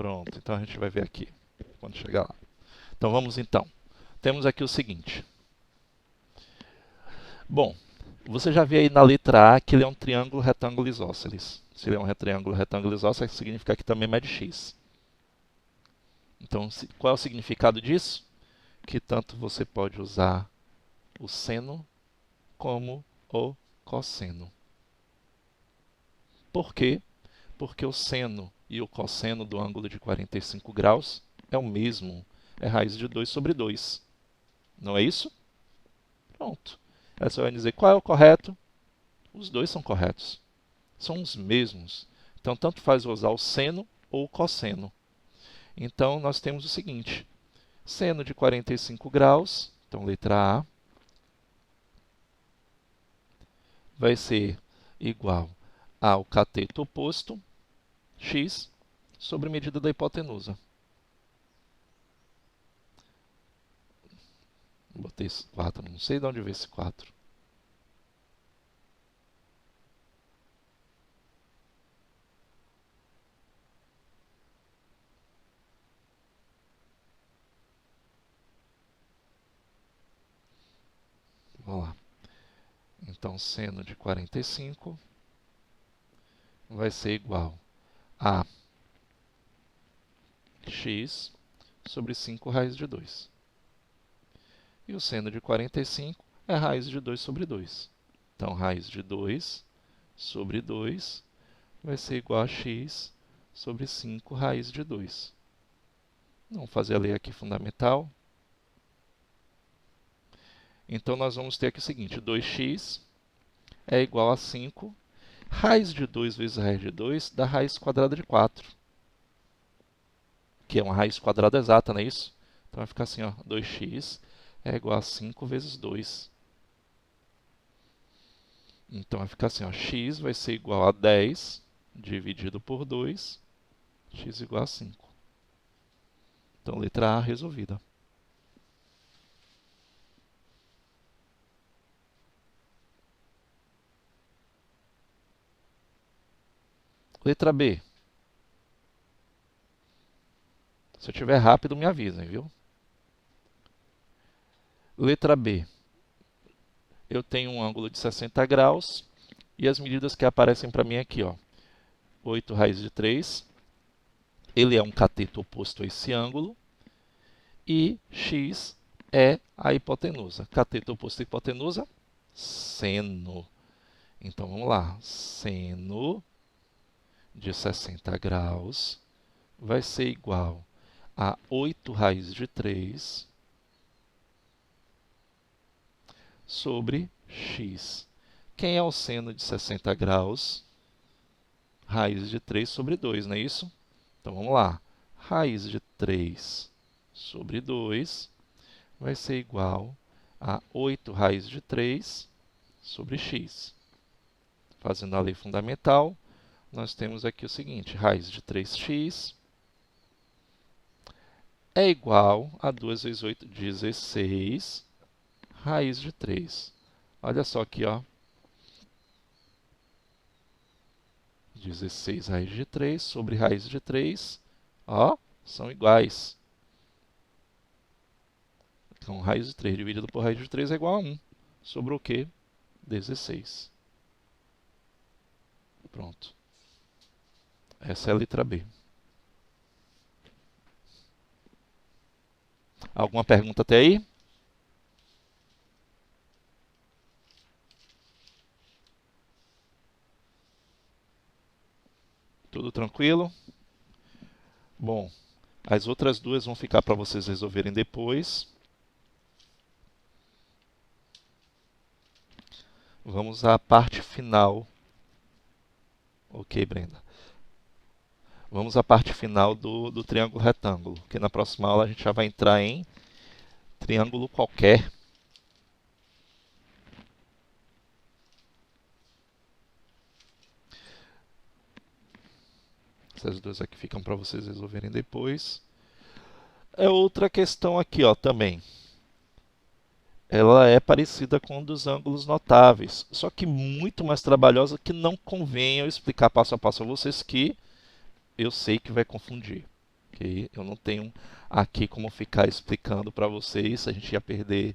Pronto, então a gente vai ver aqui, quando chegar lá. Então vamos então. Temos aqui o seguinte. Bom, você já vê aí na letra A que ele é um triângulo retângulo isósceles. Se ele é um triângulo retângulo isósceles, significa que também mede x. Então, qual é o significado disso? Que tanto você pode usar o seno como o cosseno. Por quê? Porque o seno e o cosseno do ângulo de 45 graus é o mesmo, é raiz de 2 sobre 2. Não é isso? Pronto. Aí você vai dizer qual é o correto? Os dois são corretos. São os mesmos. Então, tanto faz usar o seno ou o cosseno. Então, nós temos o seguinte. Seno de 45 graus, então letra A, vai ser igual ao cateto oposto, x, sobre medida da hipotenusa. Botei esse 4, não sei de onde veio esse 4. Vamos lá. Então, seno de 45 vai ser igual a x sobre 5 raiz de 2. E o seno de 45 é raiz de 2 sobre 2. Então, raiz de 2 sobre 2 vai ser igual a x sobre 5 raiz de 2. Vamos fazer a lei aqui fundamental. Então, nós vamos ter aqui o seguinte, 2x é igual a 5. Raiz de 2 vezes raiz de 2 dá raiz quadrada de 4. Que é uma raiz quadrada exata, não é isso? Então, vai ficar assim, ó, 2x é igual a 5 vezes 2. Então, vai ficar assim, ó, x vai ser igual a 10 dividido por 2, x igual a 5. Então, letra A resolvida. Letra B. Se eu estiver rápido, me avisem, viu? Letra B. Eu tenho um ângulo de 60 graus e as medidas que aparecem para mim aqui, ó, 8 raiz de 3. Ele é um cateto oposto a esse ângulo. E x é a hipotenusa. Cateto oposto à hipotenusa, seno. Então, vamos lá. Seno de 60 graus vai ser igual a 8 raiz de 3 sobre x. Quem é o seno de 60 graus? Raiz de 3 sobre 2, não é isso? Então, vamos lá. Raiz de 3 sobre 2 vai ser igual a 8 raiz de 3 sobre x. Fazendo a lei fundamental, nós temos aqui o seguinte, raiz de 3x é igual a 2 vezes 8, 16, raiz de 3. Olha só aqui, ó. 16 raiz de 3 sobre raiz de 3, ó, são iguais. Então, raiz de 3 dividido por raiz de 3 é igual a 1. Sobrou o quê? 16. Pronto. Essa é a letra B. Alguma pergunta até aí? Tudo tranquilo? Bom, as outras duas vão ficar para vocês resolverem depois. Vamos à parte final. Ok, Brenda. Vamos à parte final do triângulo retângulo, que na próxima aula a gente já vai entrar em triângulo qualquer. Essas duas aqui ficam para vocês resolverem depois. É outra questão aqui, ó, também. Ela é parecida com um dos ângulos notáveis, só que muito mais trabalhosa, que não convém eu explicar passo a passo a vocês, que eu sei que vai confundir. Okay? Eu não tenho aqui como ficar explicando para vocês, a gente ia perder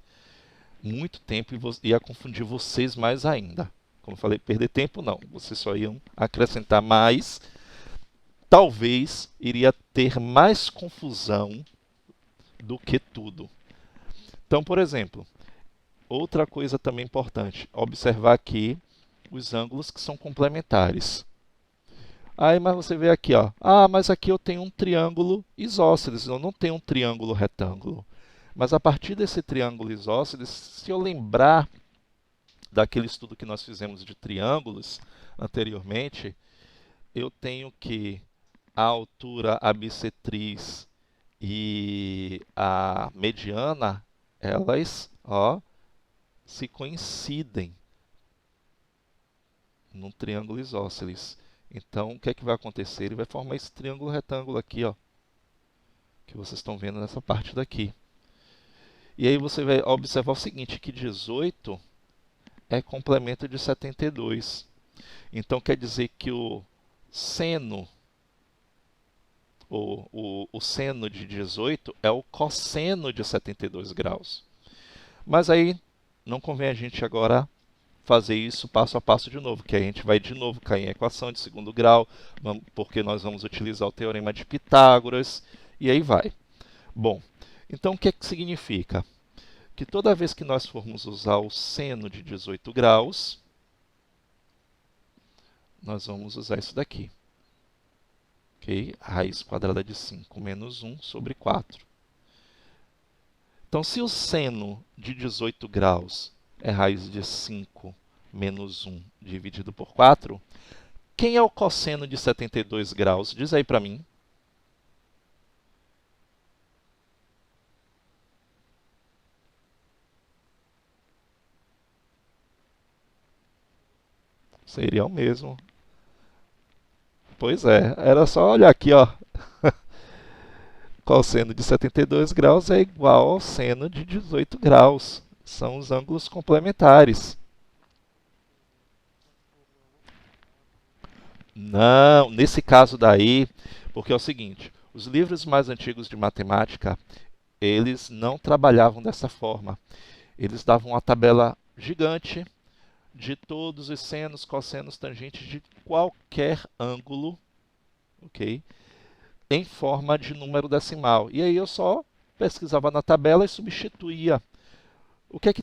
muito tempo e ia confundir vocês mais ainda. Como eu falei, perder tempo não, vocês só iam acrescentar mais, talvez iria ter mais confusão do que tudo. Então, por exemplo, outra coisa também importante, observar aqui os ângulos que são complementares. Aí, mas você vê aqui, ó. Ah, mas aqui eu tenho um triângulo isósceles, eu não tenho um triângulo retângulo. Mas a partir desse triângulo isósceles, se eu lembrar daquele estudo que nós fizemos de triângulos anteriormente, eu tenho que a altura, a bissetriz e a mediana, elas, ó, se coincidem num triângulo isósceles. Então, o que é que vai acontecer? Ele vai formar esse triângulo retângulo aqui, ó, que vocês estão vendo nessa parte daqui. E aí você vai observar o seguinte, que 18 é complemento de 72. Então, quer dizer que o seno, o seno de 18 é o cosseno de 72 graus. Mas aí, não convém a gente agora fazer isso passo a passo de novo, que a gente vai de novo cair em equação de segundo grau, porque nós vamos utilizar o teorema de Pitágoras, E aí vai. Bom, então o que é que significa? Que toda vez que nós formos usar o seno de 18 graus, nós vamos usar isso daqui. Ok? Raiz quadrada de 5 menos 1 sobre 4. Então, se o seno de 18 graus é raiz de 5 menos 1 dividido por 4, quem é o cosseno de 72 graus? Diz aí para mim. Seria o mesmo. Pois é, era só olhar aqui, ó. Cosseno de 72 graus é igual ao seno de 18 graus. São os ângulos complementares. Não, nesse caso daí, porque é o seguinte, os livros mais antigos de matemática, eles não trabalhavam dessa forma. Eles davam uma tabela gigante de todos os senos, cossenos, tangentes de qualquer ângulo, ok? Em forma de número decimal. E aí eu só pesquisava na tabela e substituía. O que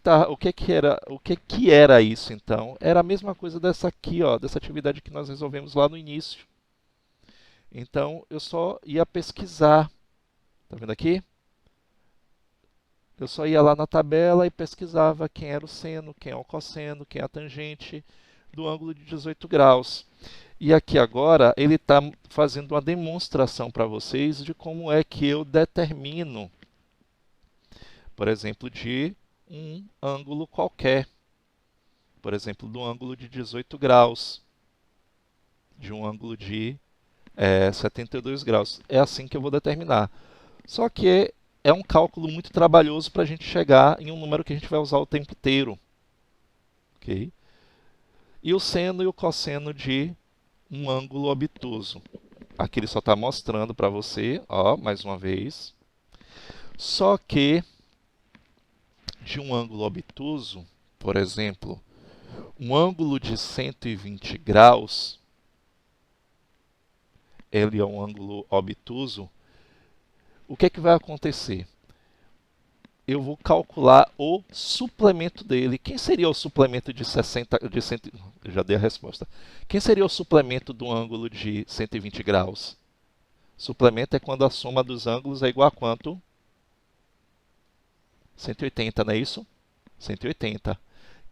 que era isso então? Era a mesma coisa dessa aqui, ó, dessa atividade que nós resolvemos lá no início. Então eu só ia pesquisar. Tá vendo aqui? Eu só ia lá na tabela e pesquisava quem era o seno, quem é o cosseno, quem é a tangente do ângulo de 18 graus. E aqui agora ele está fazendo uma demonstração para vocês de como é que eu determino, por exemplo, de um ângulo qualquer. Por exemplo, do ângulo de 18 graus, de um ângulo de 72 graus. É assim que eu vou determinar. Só que é um cálculo muito trabalhoso para a gente chegar em um número que a gente vai usar o tempo inteiro. Okay? E o seno e o cosseno de um ângulo obtuso. Aqui ele só está mostrando para você, ó, mais uma vez. Só que de um ângulo obtuso, por exemplo, um ângulo de 120 graus, ele é um ângulo obtuso, o que é que vai acontecer? Eu vou calcular o suplemento dele. Quem seria o suplemento de 60, de 100, já dei a resposta. Quem seria o suplemento do ângulo de 120 graus? Suplemento é quando a soma dos ângulos é igual a quanto? 180, não é isso? 180.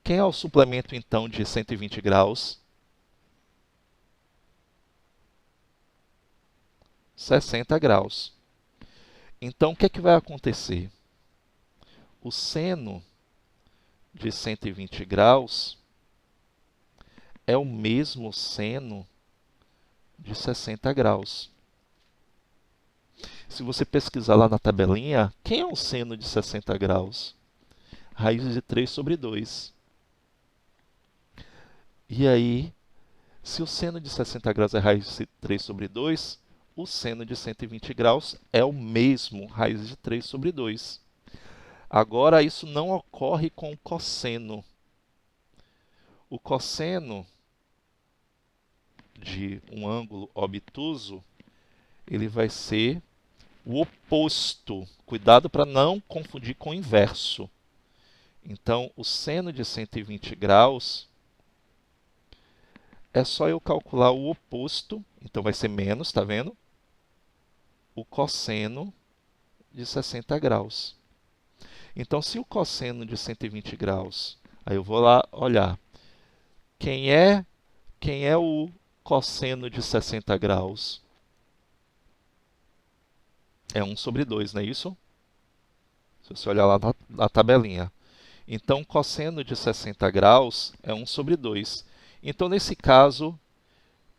Quem é o suplemento, então, de 120 graus? 60 graus. Então, o que é que vai acontecer? O seno de 120 graus é o mesmo seno de 60 graus. Se você pesquisar lá na tabelinha, quem é o seno de 60 graus? Raiz de 3 sobre 2. E aí, se o seno de 60 graus é raiz de 3 sobre 2, o seno de 120 graus é o mesmo, raiz de 3 sobre 2. Agora, isso não ocorre com o cosseno. O cosseno de um ângulo obtuso, ele vai ser o oposto. Cuidado para não confundir com o inverso. Então, o seno de 120 graus é só eu calcular o oposto, então vai ser menos, está vendo? O cosseno de 60 graus. Então, se o cosseno de 120 graus, aí eu vou lá olhar, quem é o cosseno de 60 graus? É 1 sobre 2, não é isso? Se você olhar lá na tabelinha. Então, cosseno de 60 graus é 1 sobre 2. Então, nesse caso,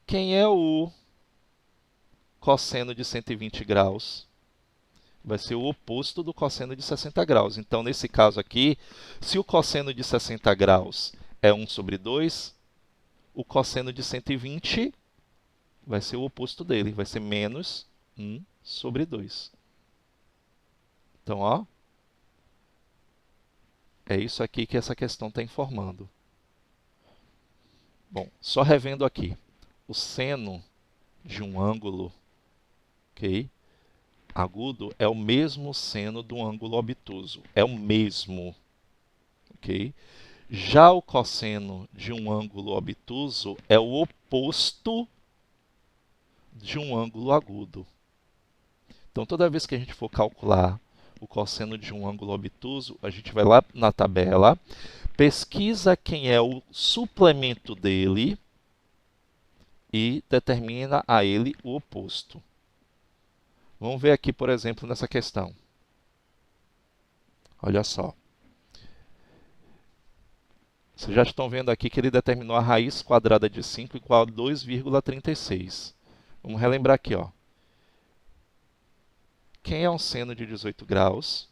quem é o cosseno de 120 graus? Vai ser o oposto do cosseno de 60 graus. Então, nesse caso aqui, se o cosseno de 60 graus é 1 sobre 2, o cosseno de 120 vai ser o oposto dele, vai ser menos 1 sobre 2. Então, ó, é isso aqui que essa questão está informando. Bom, só revendo aqui. O seno de um ângulo, ok? agudo é o mesmo seno do ângulo obtuso. É o mesmo. Ok? Já o cosseno de um ângulo obtuso é o oposto de um ângulo agudo. Então, toda vez que a gente for calcular o cosseno de um ângulo obtuso, a gente vai lá na tabela, pesquisa quem é o suplemento dele e determina a ele o oposto. Vamos ver aqui, por exemplo, nessa questão. Olha só. Vocês já estão vendo aqui que ele determinou a raiz quadrada de 5 igual a 2,36. Vamos relembrar aqui, ó. Quem é um seno de 18 graus?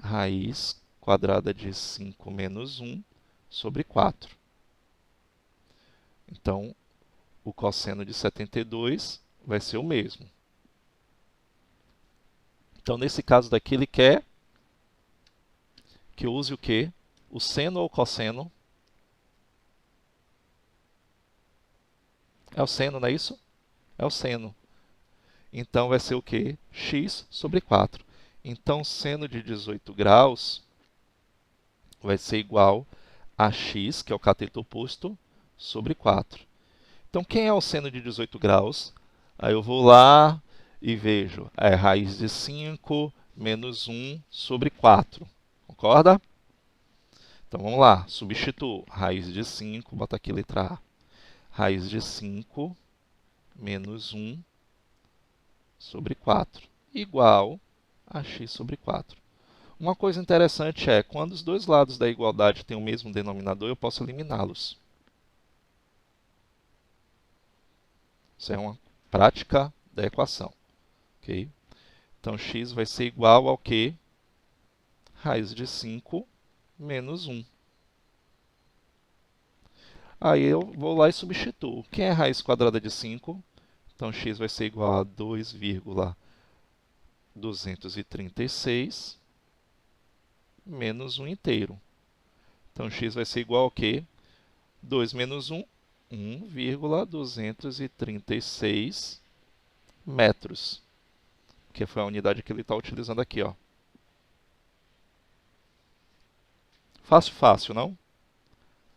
Raiz quadrada de 5 menos 1 sobre 4. Então, o cosseno de 72 vai ser o mesmo. Então, nesse caso daqui, ele quer que eu use o quê? O seno ou o cosseno? É o seno, não é isso? É o seno. Então, vai ser o quê? X sobre 4. Então, seno de 18 graus vai ser igual a x, que é o cateto oposto, sobre 4. Então, quem é o seno de 18 graus? Aí eu vou lá e vejo, é raiz de 5 menos 1 sobre 4. Concorda? Então, vamos lá. Substituo. Raiz de 5, bota aqui letra A. Raiz de 5 menos 1 sobre 4, igual a x sobre 4. Uma coisa interessante é, quando os dois lados da igualdade têm o mesmo denominador, eu posso eliminá-los. Isso é uma prática da equação. Okay? Então, x vai ser igual ao quê? Raiz de 5 menos 1. Aí eu vou lá e substituo. Quem é raiz quadrada de 5? Então, x vai ser igual a 2,236 menos 1 inteiro. Então, x vai ser igual ao quê? 2 menos 1, 1,236 metros. Que foi a unidade que ele está utilizando aqui, ó. Fácil, fácil, não?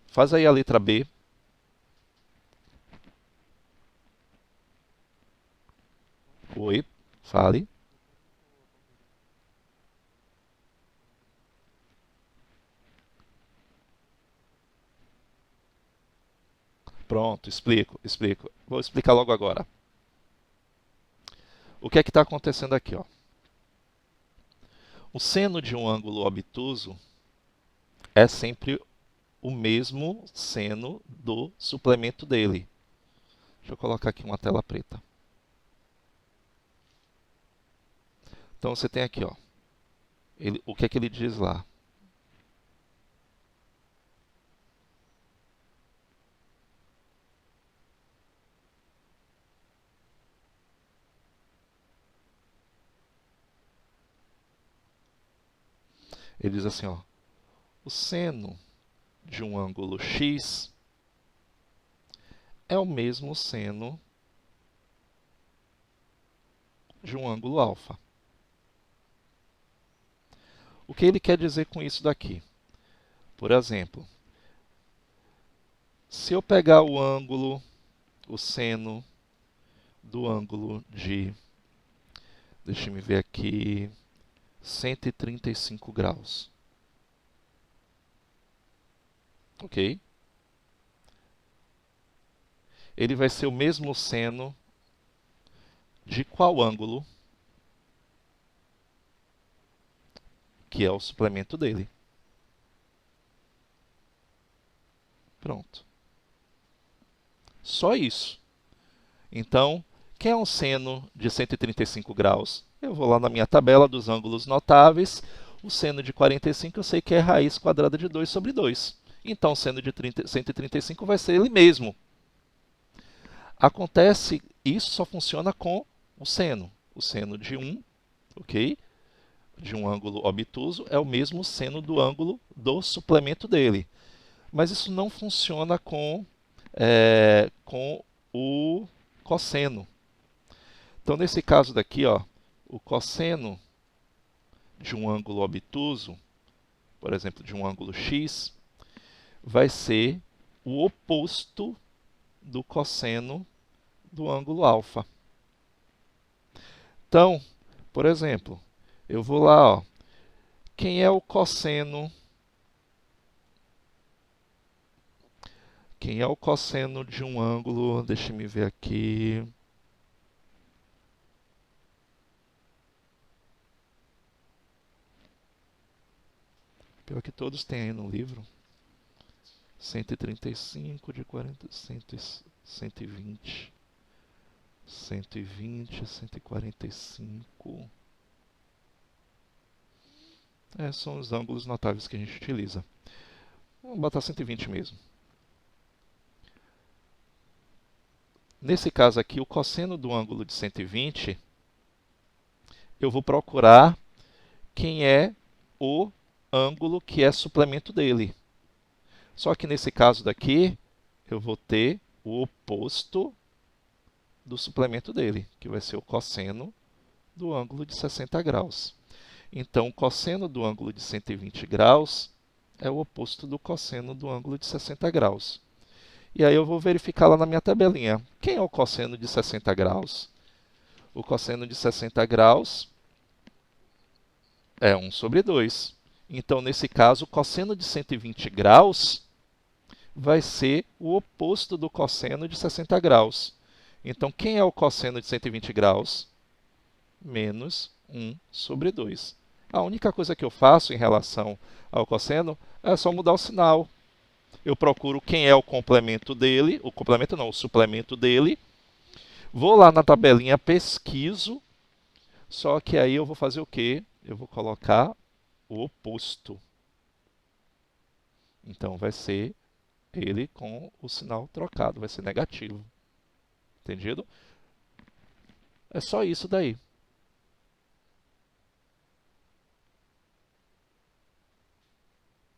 Faz aí a letra B. Oi, fale. Pronto, explico. Vou explicar logo agora. O que é que está acontecendo aqui, ó? O seno de um ângulo obtuso é sempre o mesmo seno do suplemento dele. Deixa eu colocar aqui uma tela preta. Então, você tem aqui, ó, o que é que ele diz lá? Ele diz assim, ó, o seno de um ângulo x é o mesmo seno de um ângulo alfa. O que ele quer dizer com isso daqui? Por exemplo, se eu pegar o ângulo, o seno do ângulo de, deixa eu ver aqui, 135 graus. Ok? Ele vai ser o mesmo seno de qual ângulo? Que é o suplemento dele. Pronto. Só isso. Então, quem é um seno de 135 graus? Eu vou lá na minha tabela dos ângulos notáveis. O seno de 45 eu sei que é raiz quadrada de 2 sobre 2. Então, o seno de 135 vai ser ele mesmo. Acontece, isso só funciona com o seno. O seno de 1, ok? De um ângulo obtuso é o mesmo seno do ângulo do suplemento dele. Mas isso não funciona com o cosseno. Então, nesse caso daqui, ó, o cosseno de um ângulo obtuso, por exemplo, de um ângulo x, vai ser o oposto do cosseno do ângulo alfa. Então, por exemplo, eu vou lá, ó, quem é o cosseno? Quem é o cosseno de um ângulo? Deixa eu ver aqui. Pior que todos têm aí no livro. 135 de 40, 120, 120, 145. São os ângulos notáveis que a gente utiliza. Vamos botar 120 mesmo. Nesse caso aqui, o cosseno do ângulo de 120, eu vou procurar quem é o ângulo que é suplemento dele. Só que nesse caso daqui, eu vou ter o oposto do suplemento dele, que vai ser o cosseno do ângulo de 60 graus. Então, o cosseno do ângulo de 120 graus é o oposto do cosseno do ângulo de 60 graus. E aí eu vou verificar lá na minha tabelinha. Quem é o cosseno de 60 graus? O cosseno de 60 graus é 1 sobre 2. Então, nesse caso, o cosseno de 120 graus vai ser o oposto do cosseno de 60 graus. Então, quem é o cosseno de 120 graus? Menos 1 sobre 2. A única coisa que eu faço em relação ao cosseno é só mudar o sinal. Eu procuro quem é o complemento dele, o complemento não, o suplemento dele. Vou lá na tabelinha, pesquiso, só que aí eu vou fazer o quê? Eu vou colocar o oposto. Então, vai ser ele com o sinal trocado, vai ser negativo. Entendido? É só isso daí.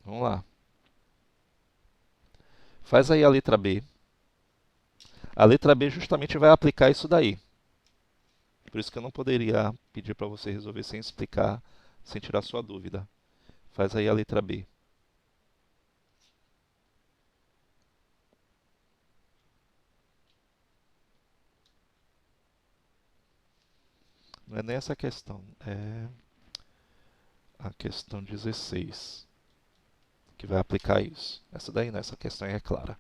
Vamos lá. Faz aí a letra B. A letra B justamente vai aplicar isso daí. Por isso que eu não poderia pedir para você resolver sem explicar, sem tirar sua dúvida. Faz aí a letra B. Não é nem essa questão, é a questão 16 que vai aplicar isso. Essa daí não, essa questão aí é clara.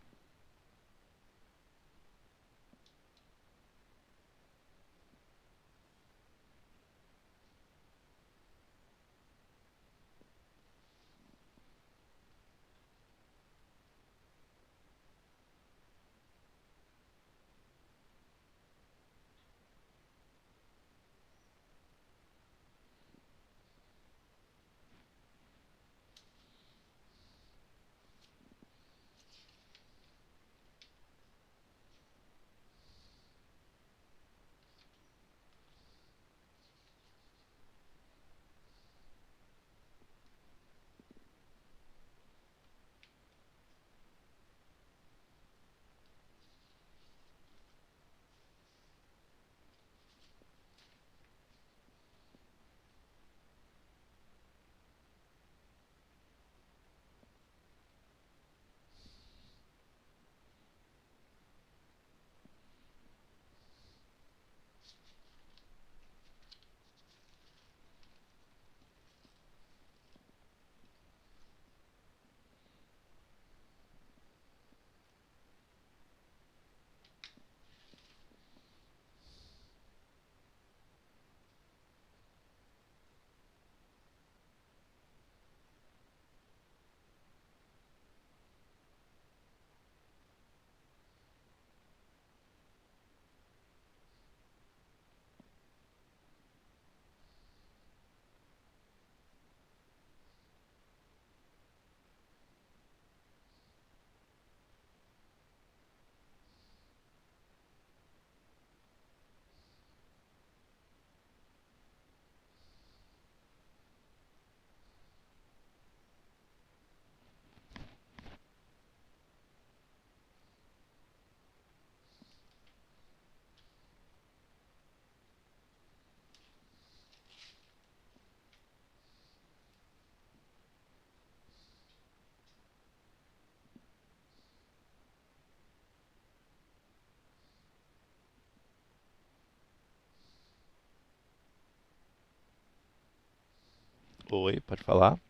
Oi, pode falar?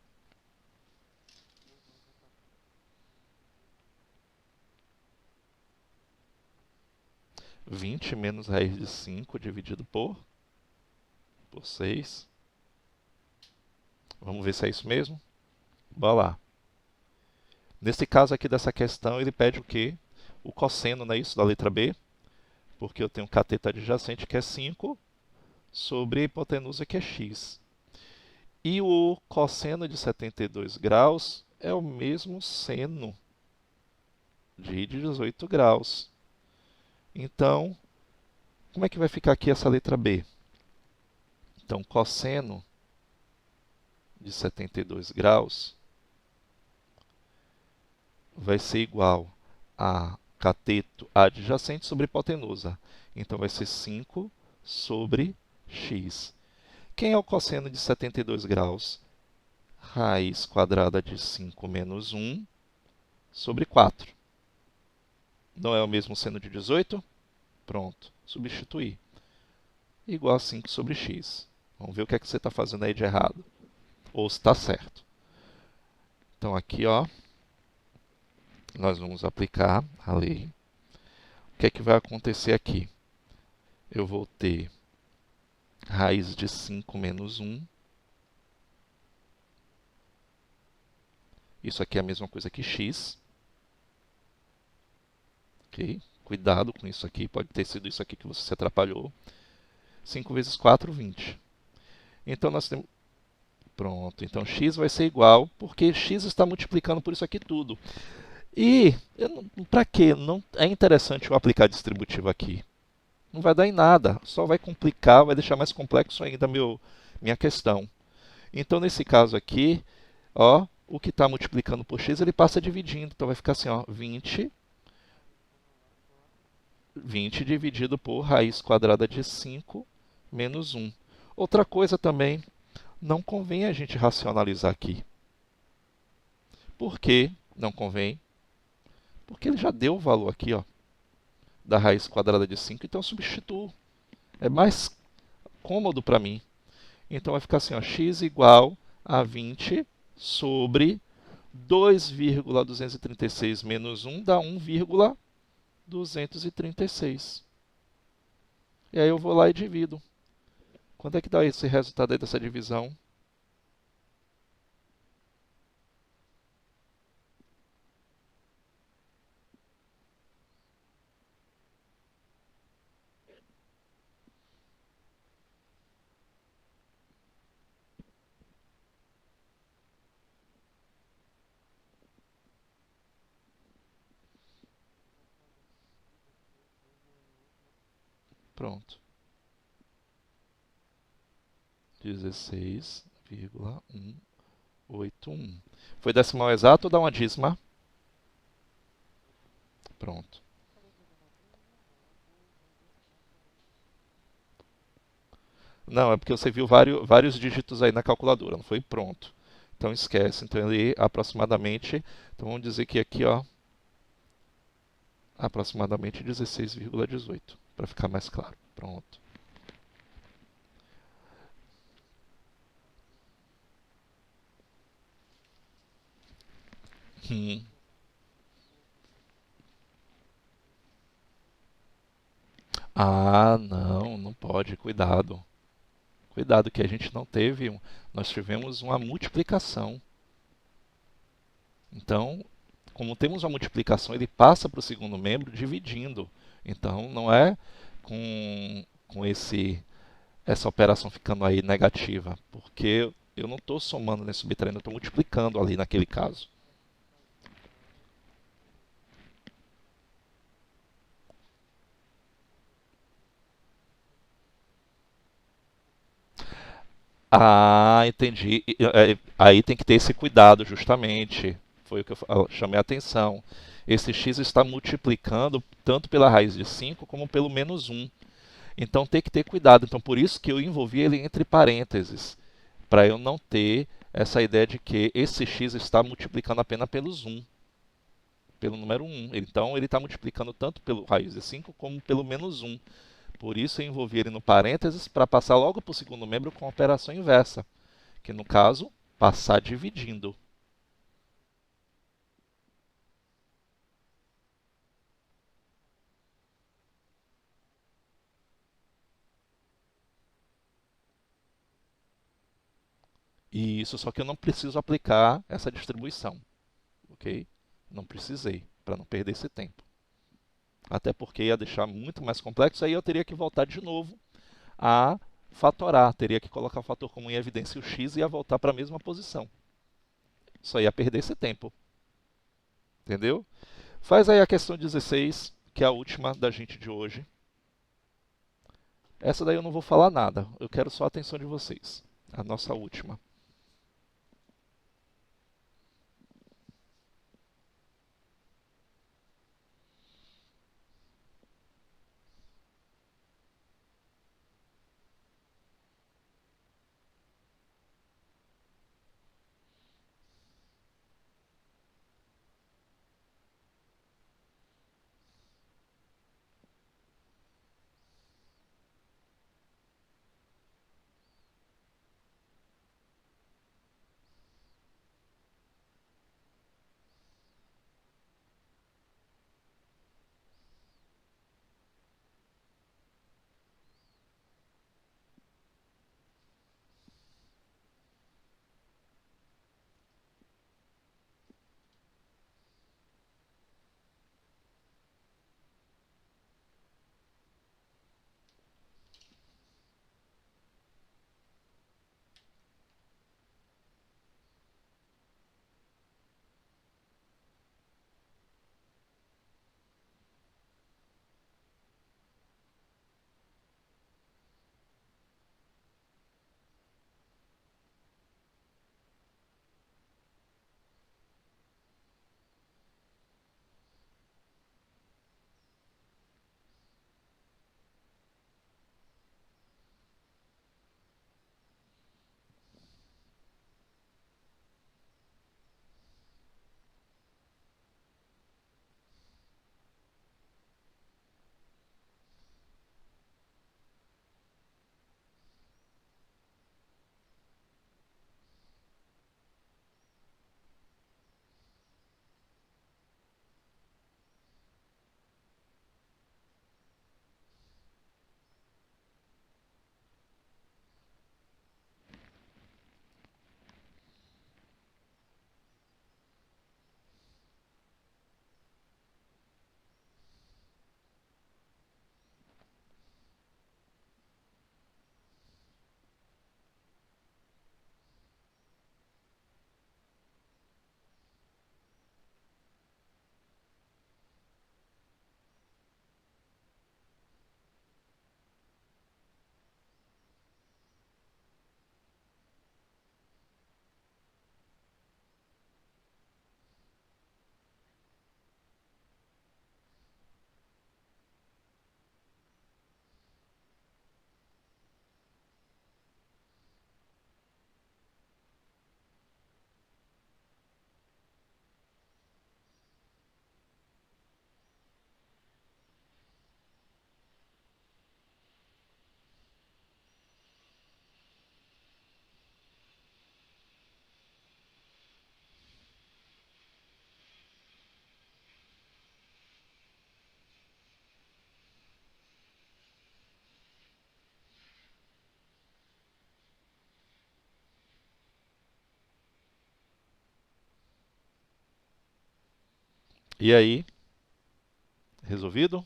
Vinte menos raiz de 5 dividido por 6. Vamos ver se é isso mesmo? Bora lá. Nesse caso aqui dessa questão, ele pede o quê? O cosseno, não é isso, da letra B? Porque eu tenho um cateto adjacente que é 5 sobre a hipotenusa que é x. E o cosseno de 72 graus é o mesmo seno de 18 graus. Então, como é que vai ficar aqui essa letra B? Então, cosseno de 72 graus vai ser igual a cateto adjacente sobre hipotenusa. Então, vai ser 5 sobre x. Quem é o cosseno de 72 graus? Raiz quadrada de 5 menos 1 sobre 4. Não é o mesmo seno de 18? Pronto, substituir. Igual a 5 sobre x. Vamos ver o que é que você está fazendo aí de errado. Ou se está certo. Então, aqui, ó, nós vamos aplicar a lei. O que é que vai acontecer aqui? Eu vou ter raiz de 5 menos 1. Isso aqui é a mesma coisa que x. Ok? Cuidado com isso aqui, pode ter sido isso aqui que você se atrapalhou. 5 vezes 4, 20. Então, nós temos... Pronto, então x vai ser igual, porque x está multiplicando por isso aqui tudo. E, para quê? Não é interessante eu aplicar distributivo aqui. Não vai dar em nada, só vai complicar, vai deixar mais complexo ainda minha questão. Então, nesse caso aqui, ó, o que está multiplicando por x, ele passa dividindo. Então, vai ficar assim, ó, 20 dividido por raiz quadrada de 5 menos 1. Outra coisa também, não convém a gente racionalizar aqui. Por que não convém? Porque ele já deu o valor aqui, ó, da raiz quadrada de 5, então eu substituo. É mais cômodo para mim. Então vai ficar assim, ó, x igual a 20 sobre 2,236 menos 1 dá 1,236. E aí eu vou lá e divido. Quanto é que dá esse resultado aí dessa divisão? Pronto. 16,181. Foi decimal exato ou dá uma dízima? Pronto. Não, é porque você viu vários dígitos aí na calculadora, não foi pronto. Então esquece. Então ele aproximadamente, então vamos dizer que aqui, ó, aproximadamente 16,18, para ficar mais claro. Pronto. Hum. Ah, não, não pode, cuidado. Cuidado que a gente não teve, nós tivemos uma multiplicação. Então, como temos uma multiplicação, ele passa para o segundo membro dividindo. Então, não é com essa operação ficando aí negativa, porque eu não estou somando nem subtraindo, eu estou multiplicando ali naquele caso. Ah, entendi. Aí tem que ter esse cuidado, justamente. Foi o que eu chamei a atenção. Esse x está multiplicando tanto pela raiz de 5 como pelo menos 1. Então tem que ter cuidado. Então por isso que eu envolvi ele entre parênteses, para eu não ter essa ideia de que esse x está multiplicando apenas pelos 1, pelo número 1. Então ele está multiplicando tanto pelo raiz de 5 como pelo menos 1. Por isso eu envolvi ele no parênteses para passar logo para o segundo membro com a operação inversa, que no caso, passar dividindo. E isso só que eu não preciso aplicar essa distribuição, ok? Não precisei, para não perder esse tempo. Até porque ia deixar muito mais complexo, aí eu teria que voltar de novo a fatorar, teria que colocar o fator comum em evidência o x e ia voltar para a mesma posição. Só ia perder esse tempo, entendeu? Faz aí a questão 16, que é a última da gente de hoje. Essa daí eu não vou falar nada, eu quero só a atenção de vocês. A nossa última. E aí, resolvido?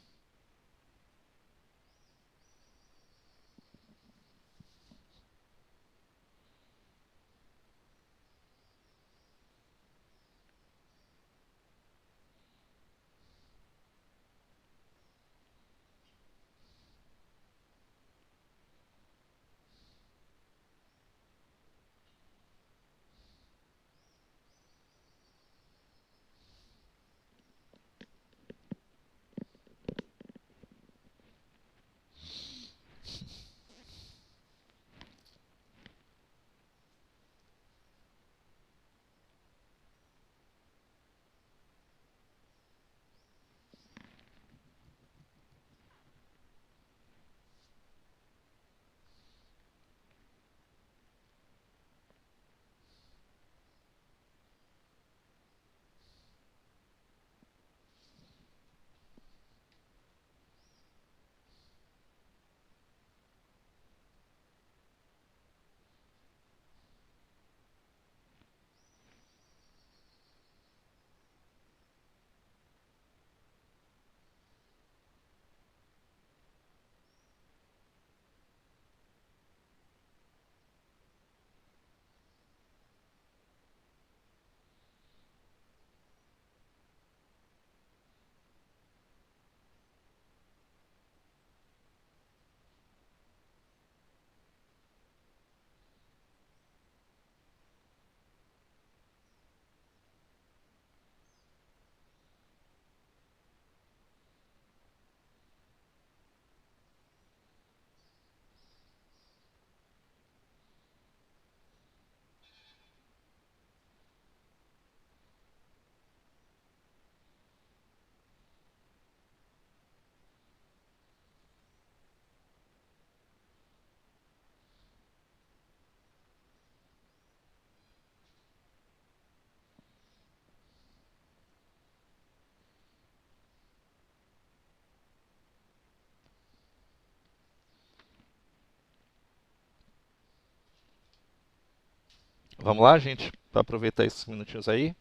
Vamos lá, gente, para aproveitar esses minutinhos aí.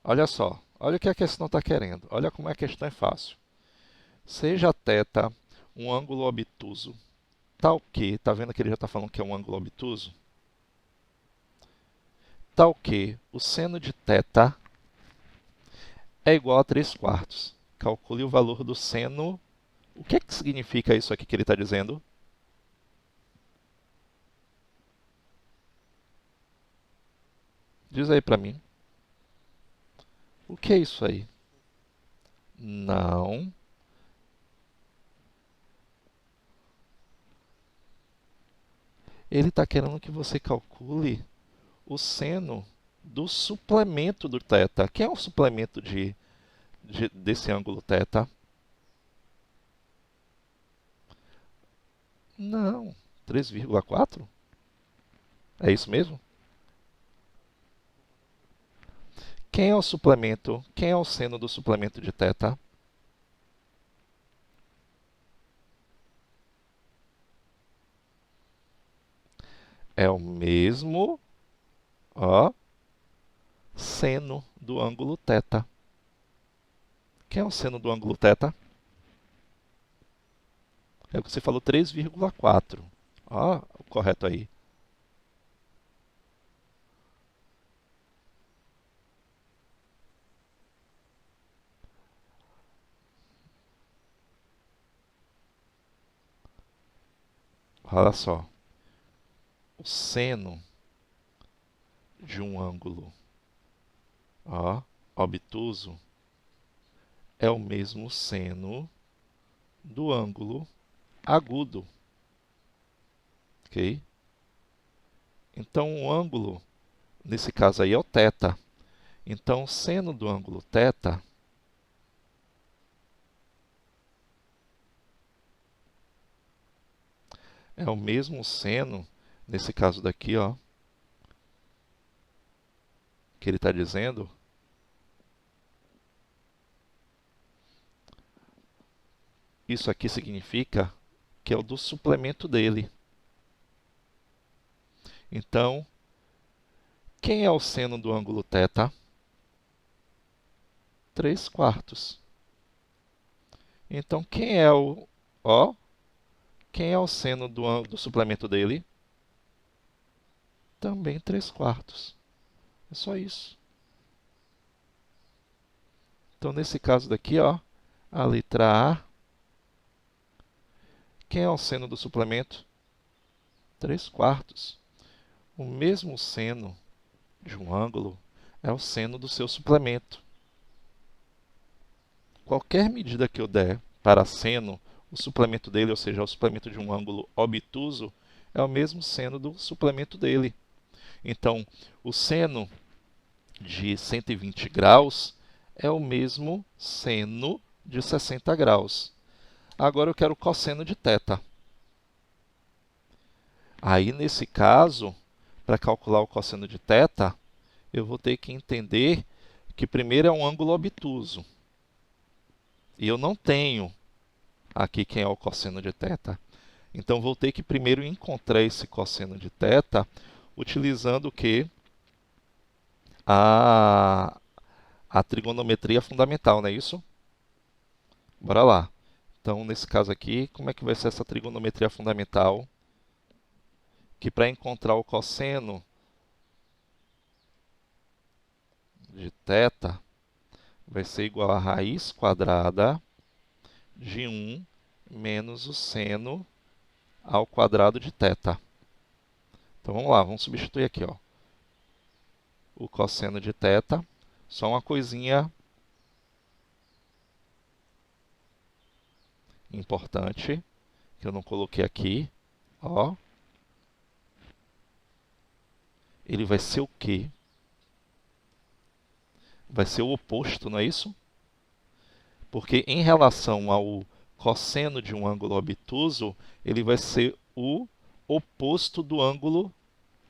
Olha só, olha o que a questão está querendo. Olha como a questão é fácil. Seja θ um ângulo obtuso, tal que, tá vendo que ele já está falando que é um ângulo obtuso? Tal que o seno de θ é igual a 3/4. Calcule o valor do seno. O que é que significa isso aqui que ele está dizendo? Diz aí para mim. O que é isso aí? Não. Ele está querendo que você calcule o seno do suplemento do θ. Quem é o suplemento desse ângulo θ? Não. 3,4? É isso mesmo? Quem é o suplemento? Quem é o seno do suplemento de θ? É o mesmo, ó, seno do ângulo θ. Quem é o seno do ângulo θ? É o que você falou, 3,4. Ó, o correto aí. Olha só. O seno de um ângulo, ó, obtuso é o mesmo seno do ângulo agudo. Ok? Então, o ângulo, nesse caso aí, é o θ. Então, o seno do ângulo θ é o mesmo seno, nesse caso daqui, ó, que ele está dizendo, isso aqui significa que é o do suplemento dele. Então, quem é o seno do ângulo θ? 3/4. Então, quem é o, ó, quem é o seno do suplemento dele? Também 3/4. É só isso. Então, nesse caso daqui, ó, a letra A, quem é o seno do suplemento? 3/4. O mesmo seno de um ângulo é o seno do seu suplemento. Qualquer medida que eu der para seno, o suplemento dele, ou seja, o suplemento de um ângulo obtuso, é o mesmo seno do suplemento dele. Então, o seno de 120 graus é o mesmo seno de 60 graus. Agora eu quero o cosseno de θ. Aí, nesse caso, para calcular o cosseno de θ, eu vou ter que entender que primeiro é um ângulo obtuso. E eu não tenho aqui quem é o cosseno de θ. Então, vou ter que primeiro encontrar esse cosseno de θ utilizando o quê? A trigonometria fundamental, não é isso? Bora lá. Então, nesse caso aqui, como é que vai ser essa trigonometria fundamental? Que para encontrar o cosseno de θ vai ser igual a raiz quadrada de 1 menos o seno ao quadrado de θ. Então, vamos lá, vamos substituir aqui, ó. O cosseno de θ, só uma coisinha importante que eu não coloquei aqui, ó. Ele vai ser o quê? Vai ser o oposto, não é isso? Porque em relação ao cosseno de um ângulo obtuso, ele vai ser o oposto do ângulo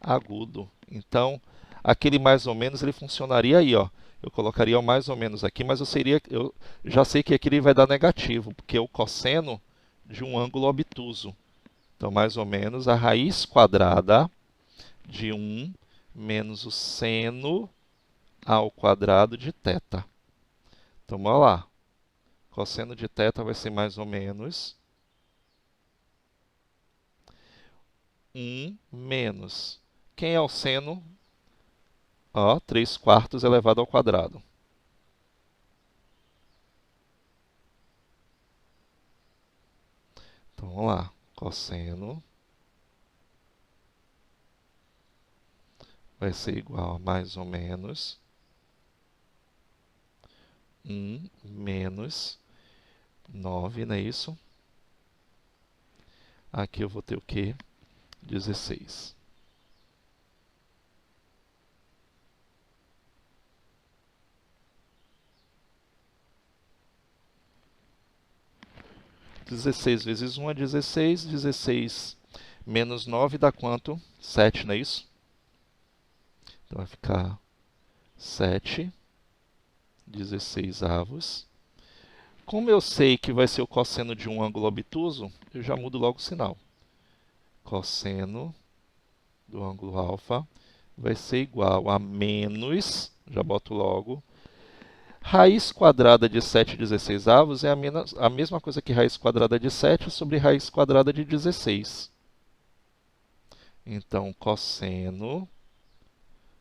agudo. Então, aquele mais ou menos ele funcionaria aí, ó. Eu colocaria o mais ou menos aqui, mas eu já sei que aqui ele vai dar negativo, porque é o cosseno de um ângulo obtuso. Então, mais ou menos, a raiz quadrada de 1 menos o seno ao quadrado de θ. Então, vamos lá. Cosseno de θ vai ser mais ou menos 1 menos. Quem é o seno? 3/4 elevado ao quadrado. Então, vamos lá. Cosseno vai ser igual a mais ou menos 1 menos 9, não é isso? Aqui eu vou ter o quê? 16. Dezesseis vezes 1 é 16. 16 menos 9 dá quanto? 7, não é isso? Então vai ficar 7 16avos. Como eu sei que vai ser o cosseno de um ângulo obtuso, eu já mudo logo o sinal. Cosseno do ângulo alfa vai ser igual a menos, já boto logo, raiz quadrada de 7 16avos é a mesma coisa que raiz quadrada de 7 sobre raiz quadrada de 16. Então, cosseno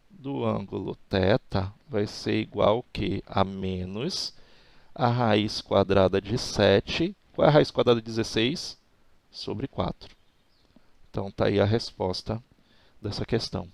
do ângulo θ vai ser igual ao quê? A menos a raiz quadrada de 7. Qual é a raiz quadrada de 16? Sobre 4. Então, está aí a resposta dessa questão.